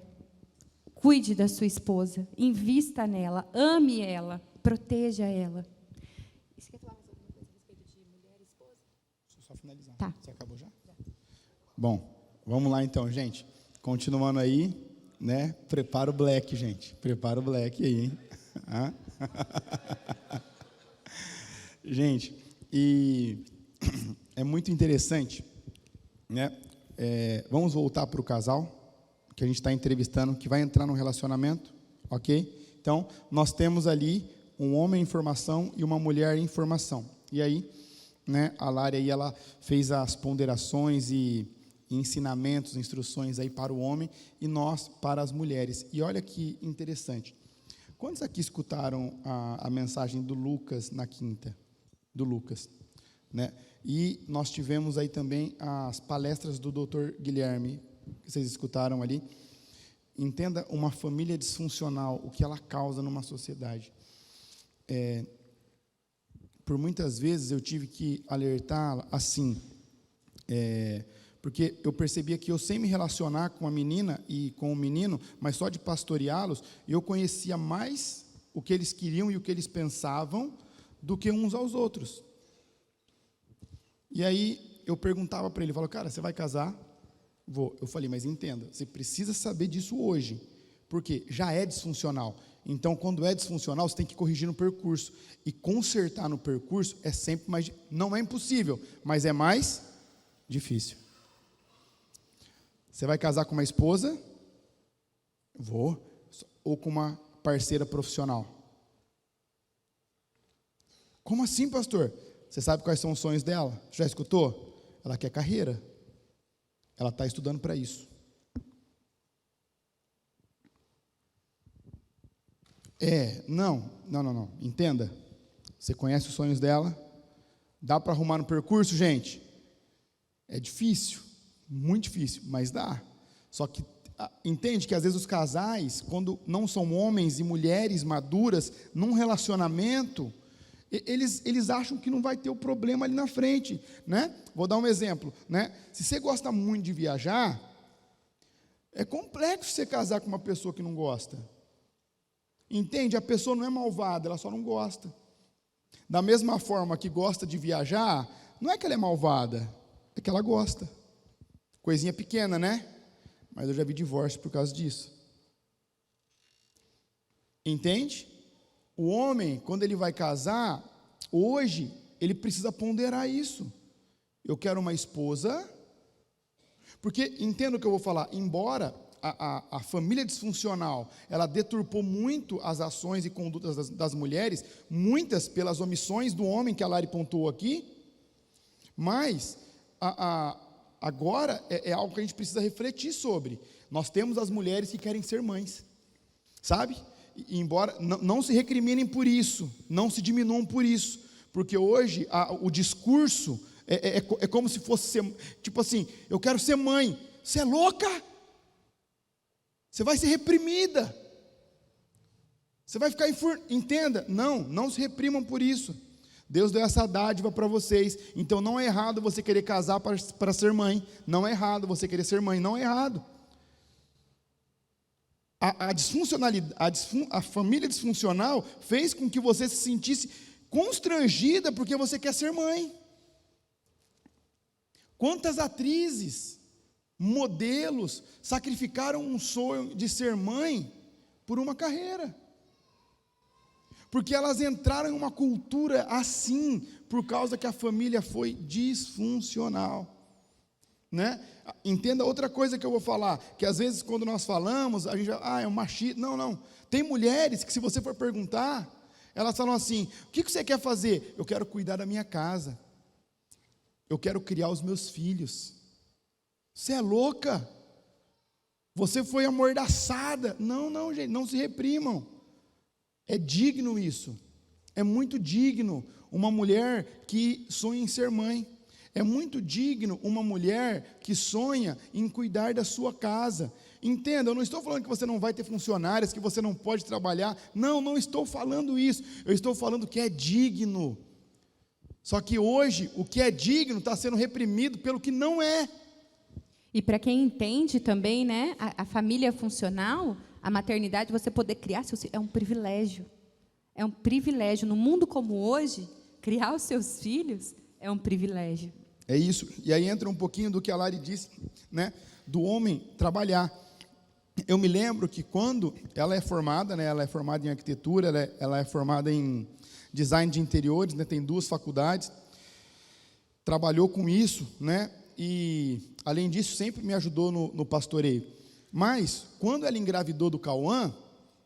Cuide da sua esposa, invista nela, ame ela, proteja ela. Você quer falar mais alguma coisa a respeito de mulher e esposa? Deixa eu só finalizar. Tá. Você acabou já? Bom, vamos lá então, gente. Continuando aí, né? Prepara o black, gente. Prepara o black aí, hein? Gente, e é muito interessante, né? Vamos voltar para o casal que a gente está entrevistando, que vai entrar no relacionamento, ok? Então, nós temos ali um homem em formação e uma mulher em formação. E aí, né, a Lari aí, ela fez as ponderações e ensinamentos, instruções aí para o homem e nós para as mulheres. E olha que interessante. Quantos aqui escutaram a mensagem do Lucas na quinta? Do Lucas, né? E nós tivemos aí também as palestras do Dr. Guilherme, que vocês escutaram ali. Entenda uma família disfuncional, o que ela causa numa sociedade. Por muitas vezes eu tive que alertar assim, porque eu percebia que eu, sem me relacionar com a menina e com o menino, mas só de pastoreá-los, eu conhecia mais o que eles queriam e o que eles pensavam do que uns aos outros. E aí eu perguntava para ele, falava, cara, você vai casar? Vou. Eu falei, mas entenda, você precisa saber disso hoje, porque já é disfuncional. Então, quando é disfuncional, você tem que corrigir no percurso. E consertar no percurso é sempre mais... Não é impossível, mas é mais difícil. Você vai casar com uma esposa? Vou. ou com uma parceira profissional? Como assim, pastor? Você sabe quais são os sonhos dela? Já escutou? Ela quer carreira. Ela está estudando para isso. Não. Entenda. Você conhece os sonhos dela? Dá para arrumar no percurso, gente? É difícil, muito difícil, mas dá. Só que entende que às vezes os casais, quando não são homens e mulheres maduras, num relacionamento, eles acham que não vai ter o problema ali na frente, né? Vou dar um exemplo, né? Se você gosta muito de viajar, é complexo você casar com uma pessoa que não gosta. Entende? A pessoa não é malvada, ela só não gosta. Da mesma forma que gosta de viajar, não é que ela é malvada, é que ela gosta. Coisinha pequena, né? Mas eu já vi divórcio por causa disso. Entende? O homem, quando ele vai casar, hoje, ele precisa ponderar isso. Eu quero uma esposa, porque, entenda o que eu vou falar, embora a família disfuncional, ela deturpou muito as ações e condutas das mulheres, muitas pelas omissões do homem, que a Lari pontuou aqui, mas agora é algo que a gente precisa refletir sobre. Nós temos as mulheres que querem ser mães, sabe? E embora não se recriminem por isso, não se diminuam por isso, porque hoje o discurso é como se fosse tipo assim: eu quero ser mãe. Você é louca? Você vai ser reprimida. Você vai ficar entenda? Não se reprimam por isso. Deus deu essa dádiva para vocês. Então não é errado você querer casar para ser mãe. Não é errado você querer ser mãe. Não é errado. A família disfuncional fez com que você se sentisse constrangida porque você quer ser mãe. Quantas atrizes, modelos, sacrificaram um sonho de ser mãe por uma carreira? Porque elas entraram em uma cultura assim, por causa que a família foi disfuncional, né? Entenda outra coisa que eu vou falar, que às vezes quando nós falamos, a gente é um machista. Não, tem mulheres que, se você for perguntar, elas falam assim: o que você quer fazer? Eu quero cuidar da minha casa, eu quero criar os meus filhos. Você é louca? Você foi amordaçada. Não, gente, não se reprimam. É digno isso. É muito digno uma mulher que sonha em ser mãe. É muito digno uma mulher que sonha em cuidar da sua casa. Entenda, eu não estou falando que você não vai ter funcionárias, que você não pode trabalhar. Não estou falando isso. Eu estou falando que é digno. Só que hoje, o que é digno está sendo reprimido pelo que não é. E para quem entende também, né, a família funcional, a maternidade, você poder criar seus filhos, é um privilégio. É um privilégio. No mundo como hoje, criar os seus filhos é um privilégio. É isso. E aí entra um pouquinho do que a Lari disse, né, do homem trabalhar. Eu me lembro que quando ela é formada, né, ela é formada em arquitetura, ela é formada em design de interiores, né, tem 2 faculdades, trabalhou com isso, né, e além disso sempre me ajudou no pastoreio. Mas quando ela engravidou do Cauã,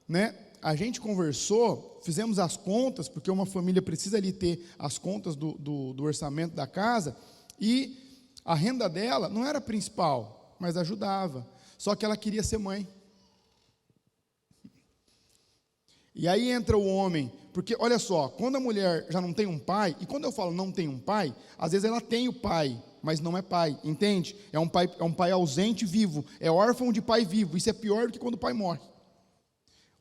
né, a gente conversou, fizemos as contas, porque uma família precisa ali ter as contas do orçamento da casa, e a renda dela não era principal, mas ajudava. Só que ela queria ser mãe. E aí entra o homem, porque olha só, quando a mulher já não tem um pai, e quando eu falo não tem um pai, às vezes ela tem o pai, mas não é pai, entende? É um pai ausente vivo, é órfão de pai vivo. Isso é pior do que quando o pai morre.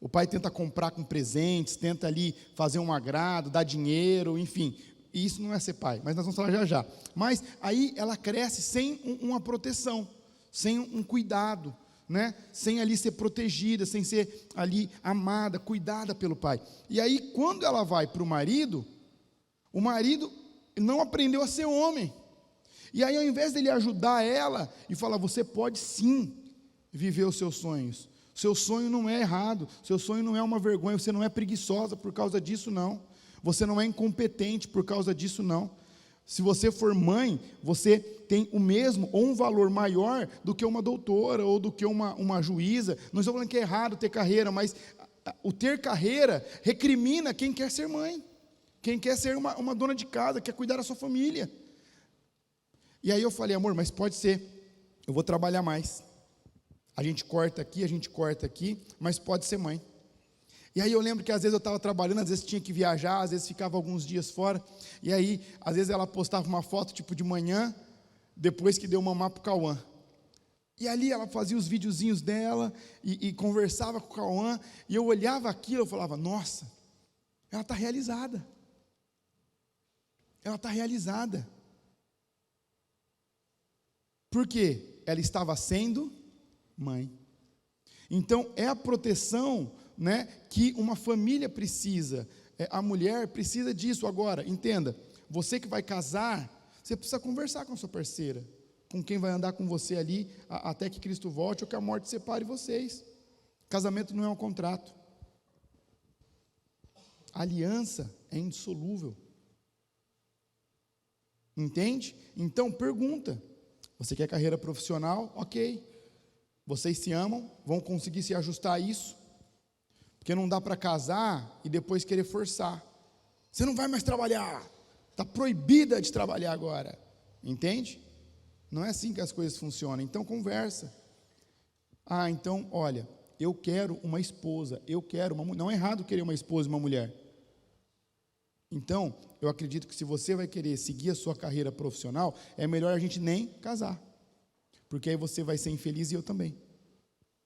O pai tenta comprar com presentes, tenta ali fazer um agrado, dar dinheiro, enfim. E isso não é ser pai, mas nós vamos falar já. Mas aí ela cresce sem uma proteção, sem um cuidado, né? Sem ali ser protegida, sem ser ali amada, cuidada pelo pai. E aí quando ela vai para o marido não aprendeu a ser homem. E aí, ao invés dele ajudar ela e falar: você pode sim viver os seus sonhos, seu sonho não é errado, seu sonho não é uma vergonha, você não é preguiçosa por causa disso, não, você não é incompetente por causa disso, não. Se você for mãe, você tem o mesmo ou um valor maior do que uma doutora ou do que uma juíza. Não estou falando que é errado ter carreira, mas o ter carreira recrimina quem quer ser mãe, quem quer ser uma dona de casa, quer cuidar da sua família. E aí eu falei, amor, mas pode ser, eu vou trabalhar mais. A gente corta aqui, mas pode ser mãe. E aí eu lembro que às vezes eu estava trabalhando, às vezes tinha que viajar, às vezes ficava alguns dias fora. E aí, às vezes ela postava uma foto tipo de manhã, depois que deu mamar para o Cauã. E ali ela fazia os videozinhos dela e conversava com o Cauã. E eu olhava aquilo e falava, nossa, ela está realizada. Ela está realizada. Por quê? Ela estava sendo mãe. Então, é a proteção, né, que uma família precisa. A mulher precisa disso. Agora, entenda, você que vai casar, você precisa conversar com a sua parceira, com quem vai andar com você ali, até que Cristo volte, ou que a morte separe vocês. Casamento não é um contrato. A aliança é indissolúvel. Entende? Então, pergunta. Você quer carreira profissional? Ok. Vocês se amam, vão conseguir se ajustar a isso. Porque não dá para casar e depois querer forçar. Você não vai mais trabalhar. Está proibida de trabalhar agora. Entende? Não é assim que as coisas funcionam. Então conversa. Então, olha, eu quero uma esposa. Eu quero uma mulher. Não é errado querer uma esposa e uma mulher. Então, eu acredito que se você vai querer seguir a sua carreira profissional, é melhor a gente nem casar. Porque aí você vai ser infeliz e eu também.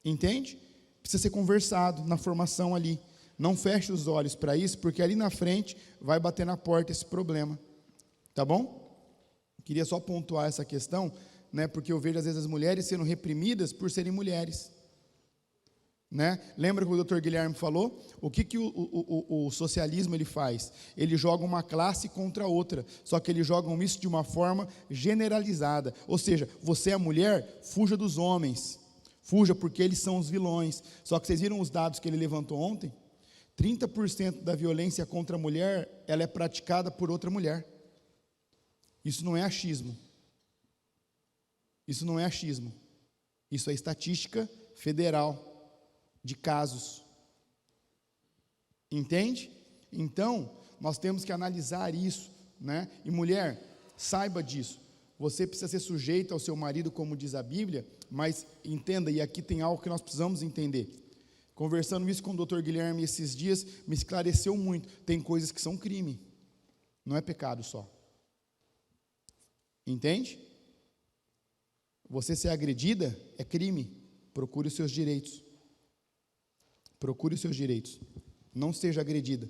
Entende? Precisa ser conversado na formação ali. Não feche os olhos para isso, porque ali na frente vai bater na porta esse problema. Tá bom? Queria só pontuar essa questão, né, porque eu vejo às vezes as mulheres sendo reprimidas por serem mulheres. Né? Lembra que o Dr. Guilherme falou? O que o socialismo ele faz? Ele joga uma classe contra outra, só que eles jogam isso de uma forma generalizada. Ou seja, você é mulher, fuja dos homens, fuja porque eles são os vilões. Só que vocês viram os dados que ele levantou ontem? 30% da violência contra a mulher, ela é praticada por outra mulher. Isso não é achismo. Isso não é achismo. Isso é estatística federal de casos. Entende? Então, nós temos que analisar isso, né? E mulher, saiba disso. Você precisa ser sujeita ao seu marido, como diz a Bíblia, mas entenda, e aqui tem algo que nós precisamos entender. Conversando isso com o Dr. Guilherme esses dias, me esclareceu muito. Tem coisas que são crime, não é pecado só. Entende? Você ser agredida é crime. Procure os seus direitos. Procure os seus direitos. Não seja agredida.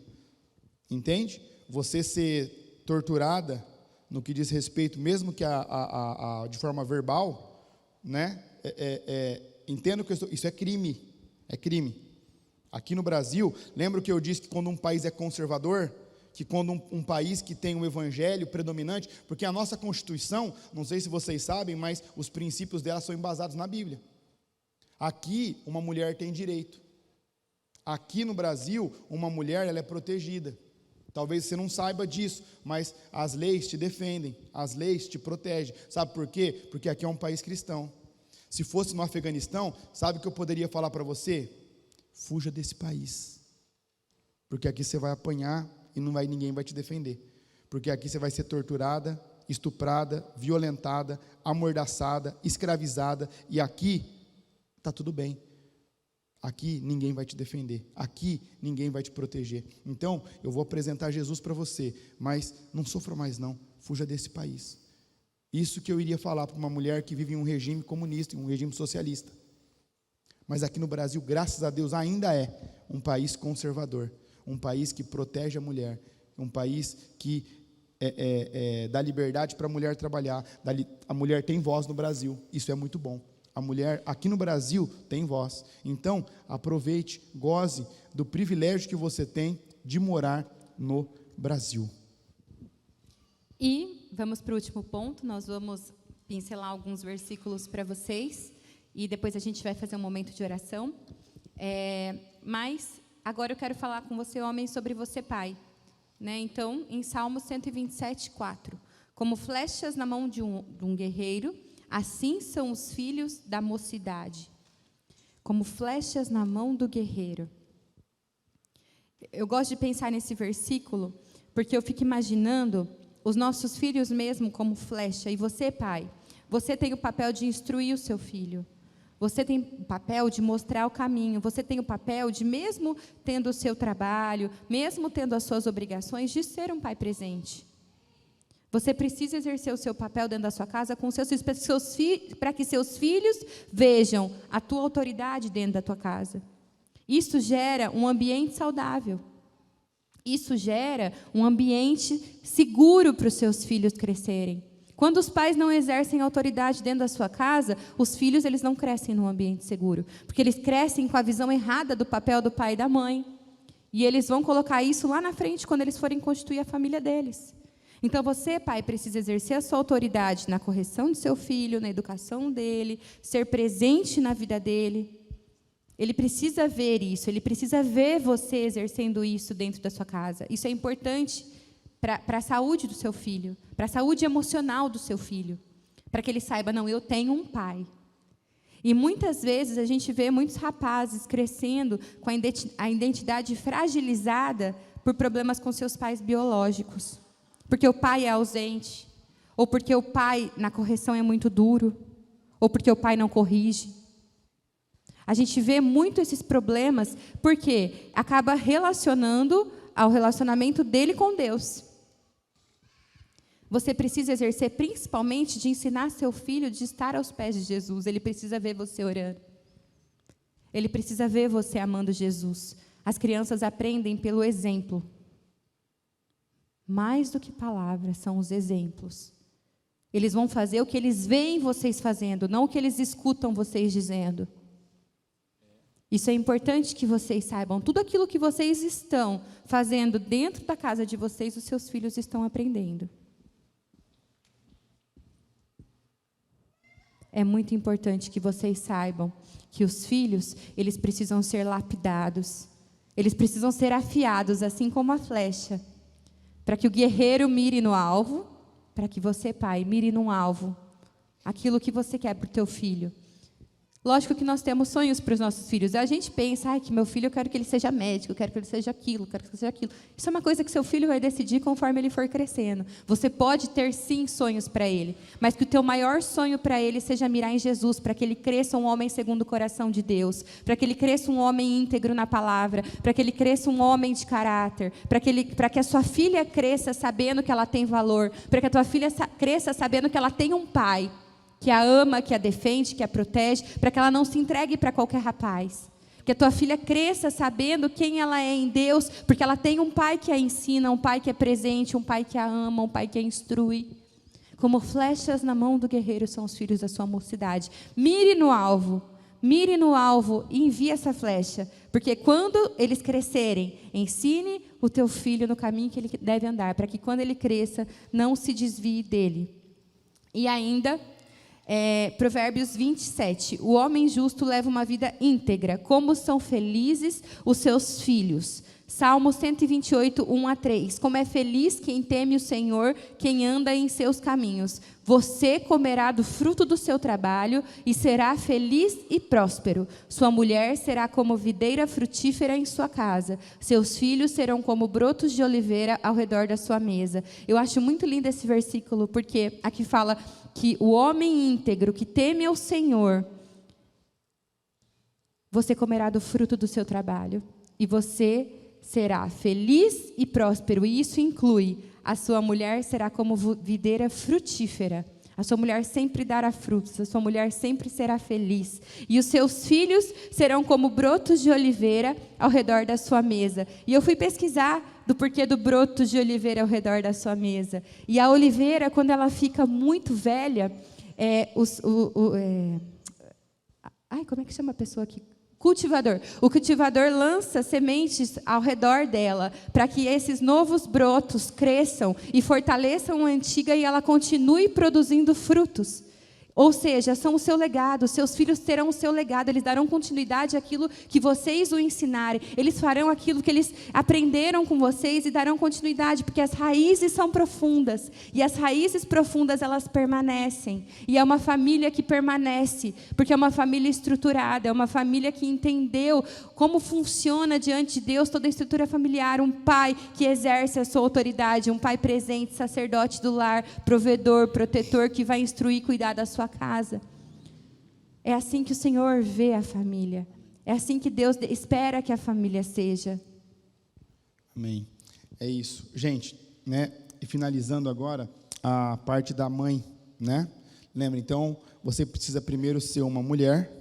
Entende? Você ser torturada no que diz respeito, mesmo que de forma verbal, né? Entendo que isso é crime. É crime. Aqui no Brasil, lembra que eu disse que quando um país é conservador, que quando um país que tem um evangelho predominante, porque a nossa Constituição, não sei se vocês sabem, mas os princípios dela são embasados na Bíblia. Aqui, uma mulher tem direito. Aqui no Brasil, uma mulher ela é protegida. Talvez você não saiba disso, mas as leis te defendem, as leis te protegem. Sabe por quê? Porque aqui é um país cristão. Se fosse no Afeganistão, sabe o que eu poderia falar para você? Fuja desse país. Porque aqui você vai apanhar e ninguém vai te defender. Porque aqui você vai ser torturada, estuprada, violentada, amordaçada, escravizada. E aqui está tudo bem. Aqui ninguém vai te defender, aqui ninguém vai te proteger. Então, eu vou apresentar Jesus para você, mas não sofra mais não, fuja desse país. Isso que eu iria falar para uma mulher que vive em um regime comunista, em um regime socialista. Mas aqui no Brasil, graças a Deus, ainda é um país conservador, um país que protege a mulher, um país que dá liberdade para a mulher trabalhar. A mulher tem voz no Brasil, isso é muito bom. A mulher aqui no Brasil tem voz. Então, aproveite, goze do privilégio que você tem de morar no Brasil. E vamos para o último ponto. Nós vamos pincelar alguns versículos para vocês. E depois a gente vai fazer um momento de oração. Mas agora eu quero falar com você, homem, sobre você, pai. Né? Então, em Salmo 127, 4. Como flechas na mão de um guerreiro, assim são os filhos da mocidade. Como flechas na mão do guerreiro. Eu gosto de pensar nesse versículo, porque eu fico imaginando os nossos filhos mesmo como flecha. E você, pai, você tem o papel de instruir o seu filho. Você tem o papel de mostrar o caminho. Você tem o papel de, mesmo tendo o seu trabalho, mesmo tendo as suas obrigações, de ser um pai presente. Você precisa exercer o seu papel dentro da sua casa com seus filhos, para que seus filhos vejam a tua autoridade dentro da tua casa. Isso gera um ambiente saudável. Isso gera um ambiente seguro para os seus filhos crescerem. Quando os pais não exercem autoridade dentro da sua casa, os filhos eles não crescem num ambiente seguro, porque eles crescem com a visão errada do papel do pai e da mãe. E eles vão colocar isso lá na frente quando eles forem constituir a família deles. Então você, pai, precisa exercer a sua autoridade na correção do seu filho, na educação dele, ser presente na vida dele. Ele precisa ver isso, ele precisa ver você exercendo isso dentro da sua casa. Isso é importante para a saúde do seu filho, para a saúde emocional do seu filho, para que ele saiba, não, eu tenho um pai. E muitas vezes a gente vê muitos rapazes crescendo com a identidade fragilizada por problemas com seus pais biológicos. Porque o pai é ausente, ou porque o pai na correção é muito duro, ou porque o pai não corrige. A gente vê muito esses problemas porque acaba relacionando ao relacionamento dele com Deus. Você precisa exercer principalmente de ensinar seu filho de estar aos pés de Jesus. Ele precisa ver você orando. Ele precisa ver você amando Jesus. As crianças aprendem pelo exemplo. Mais do que palavras, são os exemplos. Eles vão fazer o que eles veem vocês fazendo, não o que eles escutam vocês dizendo. Isso é importante que vocês saibam. Tudo aquilo que vocês estão fazendo dentro da casa de vocês, os seus filhos estão aprendendo. É muito importante que vocês saibam que os filhos, eles precisam ser lapidados. Eles precisam ser afiados, assim como a flecha. Para que o guerreiro mire no alvo, para que você, pai, mire num alvo. Aquilo que você quer para o teu filho. Lógico que nós temos sonhos para os nossos filhos. A gente pensa, que meu filho, eu quero que ele seja médico, eu quero que ele seja aquilo, eu quero que ele seja aquilo. Isso é uma coisa que seu filho vai decidir conforme ele for crescendo. Você pode ter, sim, sonhos para ele, mas que o teu maior sonho para ele seja mirar em Jesus, para que ele cresça um homem segundo o coração de Deus, para que ele cresça um homem íntegro na palavra, para que ele cresça um homem de caráter, para que a sua filha cresça sabendo que ela tem valor, para que a tua filha cresça sabendo que ela tem um pai, que a ama, que a defende, que a protege, para que ela não se entregue para qualquer rapaz. Que a tua filha cresça sabendo quem ela é em Deus, porque ela tem um pai que a ensina, um pai que é presente, um pai que a ama, um pai que a instrui. Como flechas na mão do guerreiro são os filhos da sua mocidade. Mire no alvo e envie essa flecha, porque quando eles crescerem, ensine o teu filho no caminho que ele deve andar, para que quando ele cresça, não se desvie dele. E ainda... Provérbios 27, o homem justo leva uma vida íntegra, como são felizes os seus filhos. Salmo 128, 1-3, como é feliz quem teme o Senhor, quem anda em seus caminhos. Você comerá do fruto do seu trabalho e será feliz e próspero. Sua mulher será como videira frutífera em sua casa. Seus filhos serão como brotos de oliveira ao redor da sua mesa. Eu acho muito lindo esse versículo, porque aqui fala que o homem íntegro que teme ao Senhor, você comerá do fruto do seu trabalho e você será feliz e próspero. E isso inclui a sua mulher será como videira frutífera. A sua mulher sempre dará frutos, a sua mulher sempre será feliz. E os seus filhos serão como brotos de oliveira ao redor da sua mesa. E eu fui pesquisar do porquê do brotos de oliveira ao redor da sua mesa. E a oliveira, quando ela fica muito velha, como é que chama a pessoa aqui? Cultivador. O cultivador lança sementes ao redor dela, para que esses novos brotos cresçam e fortaleçam a antiga e ela continue produzindo frutos. Ou seja, são o seu legado, seus filhos terão o seu legado, eles darão continuidade àquilo que vocês o ensinarem, eles farão aquilo que eles aprenderam com vocês e darão continuidade, porque as raízes são profundas, e as raízes profundas elas permanecem, e é uma família que permanece, porque é uma família estruturada, é uma família que entendeu como funciona diante de Deus toda a estrutura familiar, um pai que exerce a sua autoridade, um pai presente, sacerdote do lar, provedor, protetor, que vai instruir e cuidar da sua casa. É assim que o Senhor vê a família. É assim que Deus espera que a família seja. Amém. É isso. Gente, né? E finalizando agora a parte da mãe, né? Lembra, então, você precisa primeiro ser uma mulher.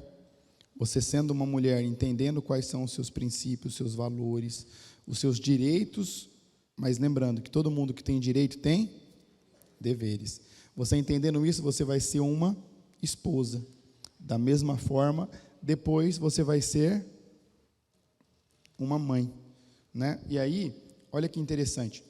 Você sendo uma mulher, entendendo quais são os seus princípios, os seus valores, os seus direitos, mas lembrando que todo mundo que tem direito tem deveres. Você entendendo isso, você vai ser uma esposa. Da mesma forma, depois você vai ser uma mãe, né? E aí, olha que interessante.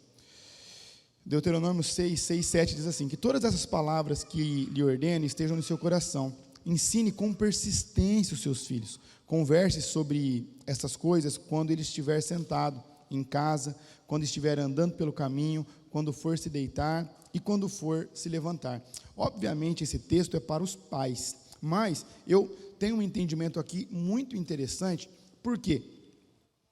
Deuteronômio 6, 7 diz assim, que todas essas palavras que lhe ordeno estejam no seu coração. Ensine com persistência os seus filhos. Converse sobre essas coisas quando ele estiver sentado em casa, quando estiver andando pelo caminho, quando for se deitar e quando for se levantar. Obviamente esse texto é para os pais, mas eu tenho um entendimento aqui muito interessante, porque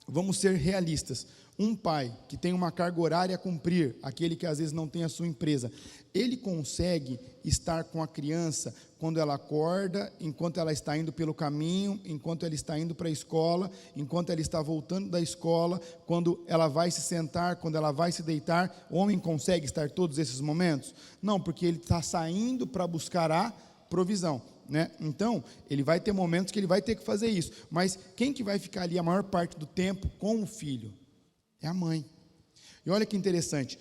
vamos ser realistas. Um pai que tem uma carga horária a cumprir, aquele que às vezes não tem a sua empresa, ele consegue estar com a criança quando ela acorda, enquanto ela está indo pelo caminho, enquanto ela está indo para a escola, enquanto ela está voltando da escola, quando ela vai se sentar, quando ela vai se deitar. O homem consegue estar todos esses momentos? Não, porque ele está saindo para buscar a provisão, né? Então, ele vai ter momentos que ele vai ter que fazer isso, mas quem que vai ficar ali a maior parte do tempo com o filho? É a mãe. E olha que interessante,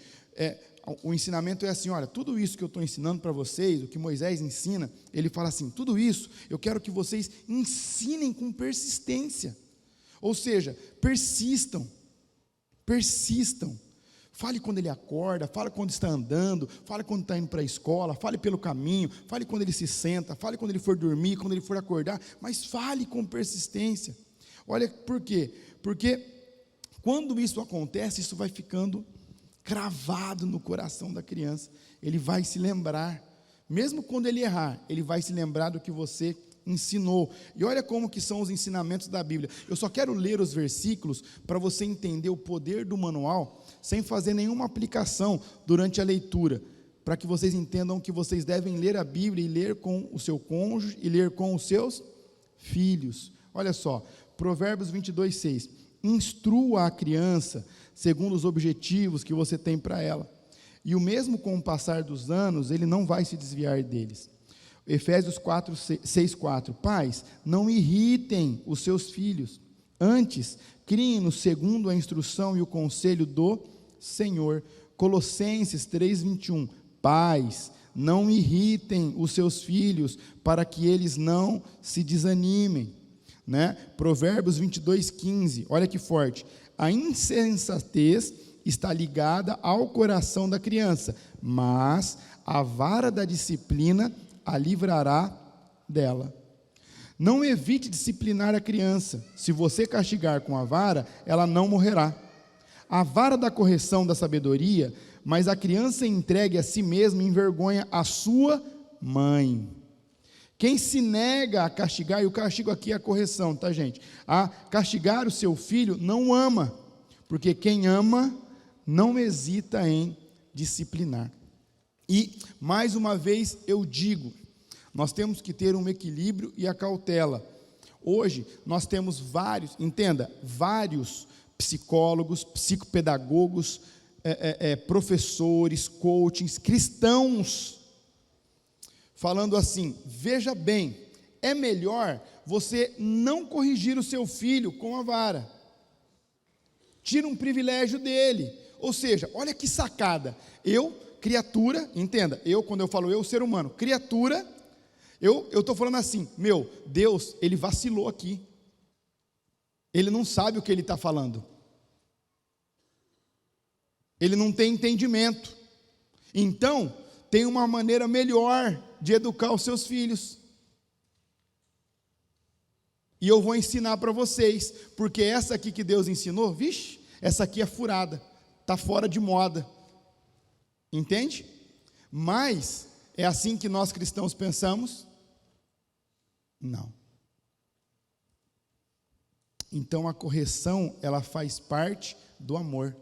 o ensinamento é assim, olha, tudo isso que eu estou ensinando para vocês, o que Moisés ensina, ele fala assim, tudo isso eu quero que vocês ensinem com persistência, ou seja, persistam, fale quando ele acorda, fale quando está andando, fale quando está indo para a escola, fale pelo caminho, fale quando ele se senta, fale quando ele for dormir, quando ele for acordar, mas fale com persistência. Olha por quê? Porque quando isso acontece, isso vai ficando cravado no coração da criança. Ele vai se lembrar, mesmo quando ele errar, ele vai se lembrar do que você ensinou. E olha como que são os ensinamentos da Bíblia. Eu só quero ler os versículos para você entender o poder do manual, sem fazer nenhuma aplicação durante a leitura, para que vocês entendam que vocês devem ler a Bíblia e ler com o seu cônjuge e ler com os seus filhos. Olha só, Provérbios 22, 6. Instrua a criança segundo os objetivos que você tem para ela, e o mesmo com o passar dos anos, ele não vai se desviar deles. Efésios 6, 4. Pais, não irritem os seus filhos, antes, criem-nos segundo a instrução e o conselho do Senhor. Colossenses 3, 21. Pais, não irritem os seus filhos, para que eles não se desanimem. Né? Provérbios 22, 15, olha que forte, a insensatez está ligada ao coração da criança, mas a vara da disciplina a livrará dela. Não evite disciplinar a criança, se você castigar com a vara, ela não morrerá. A vara da correção da sabedoria, mas a criança entregue a si mesma envergonha a sua mãe. Quem se nega a castigar, e o castigo aqui é a correção, tá, gente? A castigar o seu filho não ama, porque quem ama não hesita em disciplinar. E, mais uma vez, eu digo, nós temos que ter um equilíbrio e a cautela. Hoje, nós temos vários psicólogos, psicopedagogos, professores, coachings, cristãos, falando assim, veja bem, é melhor você não corrigir o seu filho com a vara, tira um privilégio dele, ou seja, olha que sacada, eu, criatura, entenda, quando eu falo eu, ser humano, criatura, eu estou falando assim, Deus, ele vacilou aqui, ele não sabe o que ele está falando, ele não tem entendimento, então, tem uma maneira melhor de educar os seus filhos. E eu vou ensinar para vocês, porque essa aqui que Deus ensinou, vixe, essa aqui é furada, está fora de moda. Entende? Mas, é assim que nós cristãos pensamos? Não. Então a correção, ela faz parte do amor.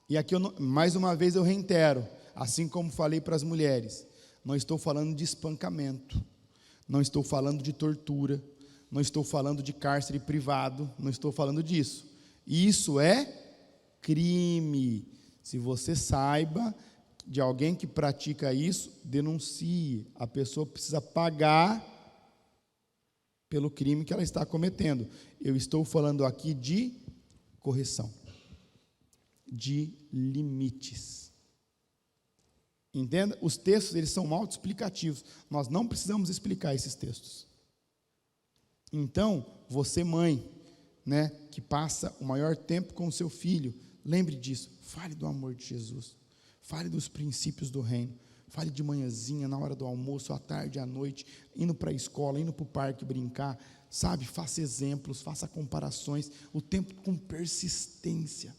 E aqui, mais uma vez eu reitero, assim como falei para as mulheres, não estou falando de espancamento, não estou falando de tortura, não estou falando de cárcere privado, não estou falando disso. Isso é crime. Se você saiba de alguém que pratica isso, denuncie. A pessoa precisa pagar pelo crime que ela está cometendo. Eu estou falando aqui de correção, de limites. Entenda? Os textos, eles são autoexplicativos. Nós não precisamos explicar esses textos. Então, você mãe, né, que passa o maior tempo com o seu filho, lembre disso, fale do amor de Jesus, fale dos princípios do reino, fale de manhãzinha, na hora do almoço, à tarde, à noite, indo para a escola, indo para o parque brincar, sabe, faça exemplos, faça comparações, o tempo com persistência,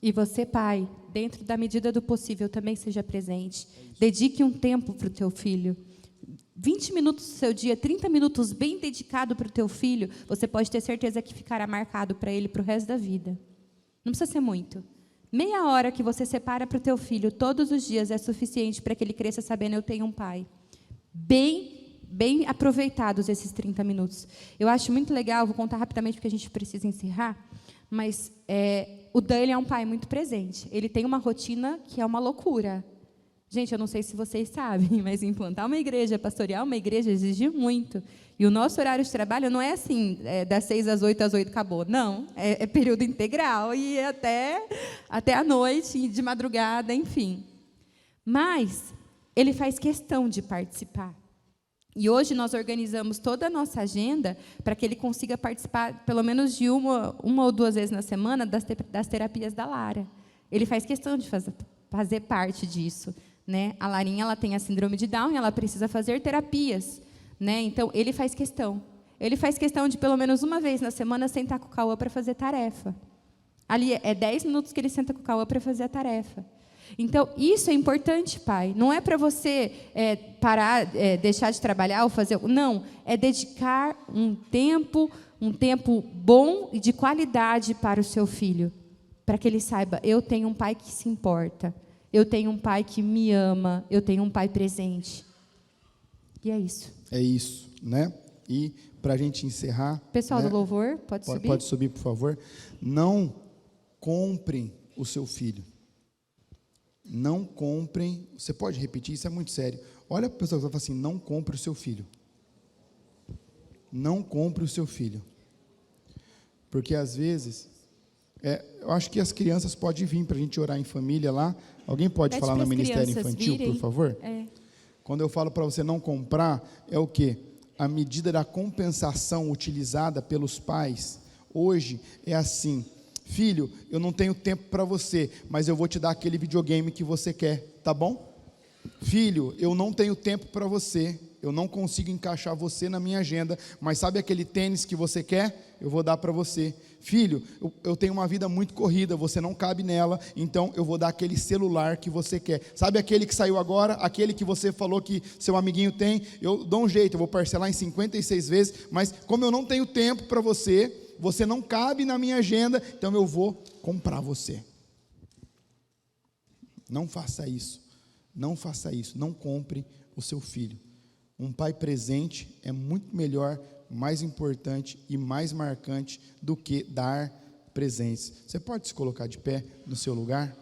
E você, pai, dentro da medida do possível, também seja presente, dedique um tempo para o teu filho, 20 minutos do seu dia, 30 minutos bem dedicado para o teu filho, você pode ter certeza que ficará marcado para ele para o resto da vida. Não precisa ser muito. Meia hora que você separa para o teu filho todos os dias é suficiente para que ele cresça sabendo: eu tenho um pai. Bem aproveitados esses 30 minutos. Eu acho muito legal, vou contar rapidamente porque a gente precisa encerrar, mas o Dan, ele é um pai muito presente. Ele tem uma rotina que é uma loucura. Gente, eu não sei se vocês sabem, mas implantar uma igreja, pastorear uma igreja exige muito. E o nosso horário de trabalho não é assim, das 6 às 8, às 8 acabou. Não, é período integral e até a noite, de madrugada, enfim. Mas ele faz questão de participar. E hoje nós organizamos toda a nossa agenda para que ele consiga participar pelo menos de uma ou 2 vezes na semana das terapias da Lara. Ele faz questão de fazer parte disso. Né? A Larinha, ela tem a síndrome de Down e ela precisa fazer terapias. Né? Então, ele faz questão. Ele faz questão de, pelo menos uma vez na semana, sentar com o Cauã para fazer tarefa. Ali é 10 minutos que ele senta com o Cauã para fazer a tarefa. Então, isso é importante, pai. Não é para você parar, deixar de trabalhar ou fazer... Não, é dedicar um tempo bom e de qualidade para o seu filho. Para que ele saiba: eu tenho um pai que se importa. Eu tenho um pai que me ama, eu tenho um pai presente. E é isso. É isso, né? E para a gente encerrar... Pessoal, né, do louvor, pode subir? Pode subir, por favor. Não comprem o seu filho. Não comprem... Você pode repetir? Isso é muito sério. Olha para a pessoa que fala assim: não compre o seu filho. Não compre o seu filho. Porque, às vezes... eu acho que as crianças podem vir para a gente orar em família lá. Alguém pode falar no Ministério Infantil, por favor? Quando eu falo para você não comprar, é o quê? A medida da compensação utilizada pelos pais, hoje, é assim: filho, eu não tenho tempo para você, mas eu vou te dar aquele videogame que você quer, tá bom? Filho, eu não tenho tempo para você, eu não consigo encaixar você na minha agenda, mas sabe aquele tênis que você quer? Eu vou dar para você. Filho, eu tenho uma vida muito corrida, você não cabe nela, então eu vou dar aquele celular que você quer. Sabe aquele que saiu agora, aquele que você falou que seu amiguinho tem? Eu dou um jeito, eu vou parcelar em 56 vezes, mas como eu não tenho tempo para você, você não cabe na minha agenda, então eu vou comprar você. Não faça isso, não faça isso, não compre o seu filho. Um pai presente é muito melhor, mais importante e mais marcante do que dar presentes. Você pode se colocar de pé no seu lugar?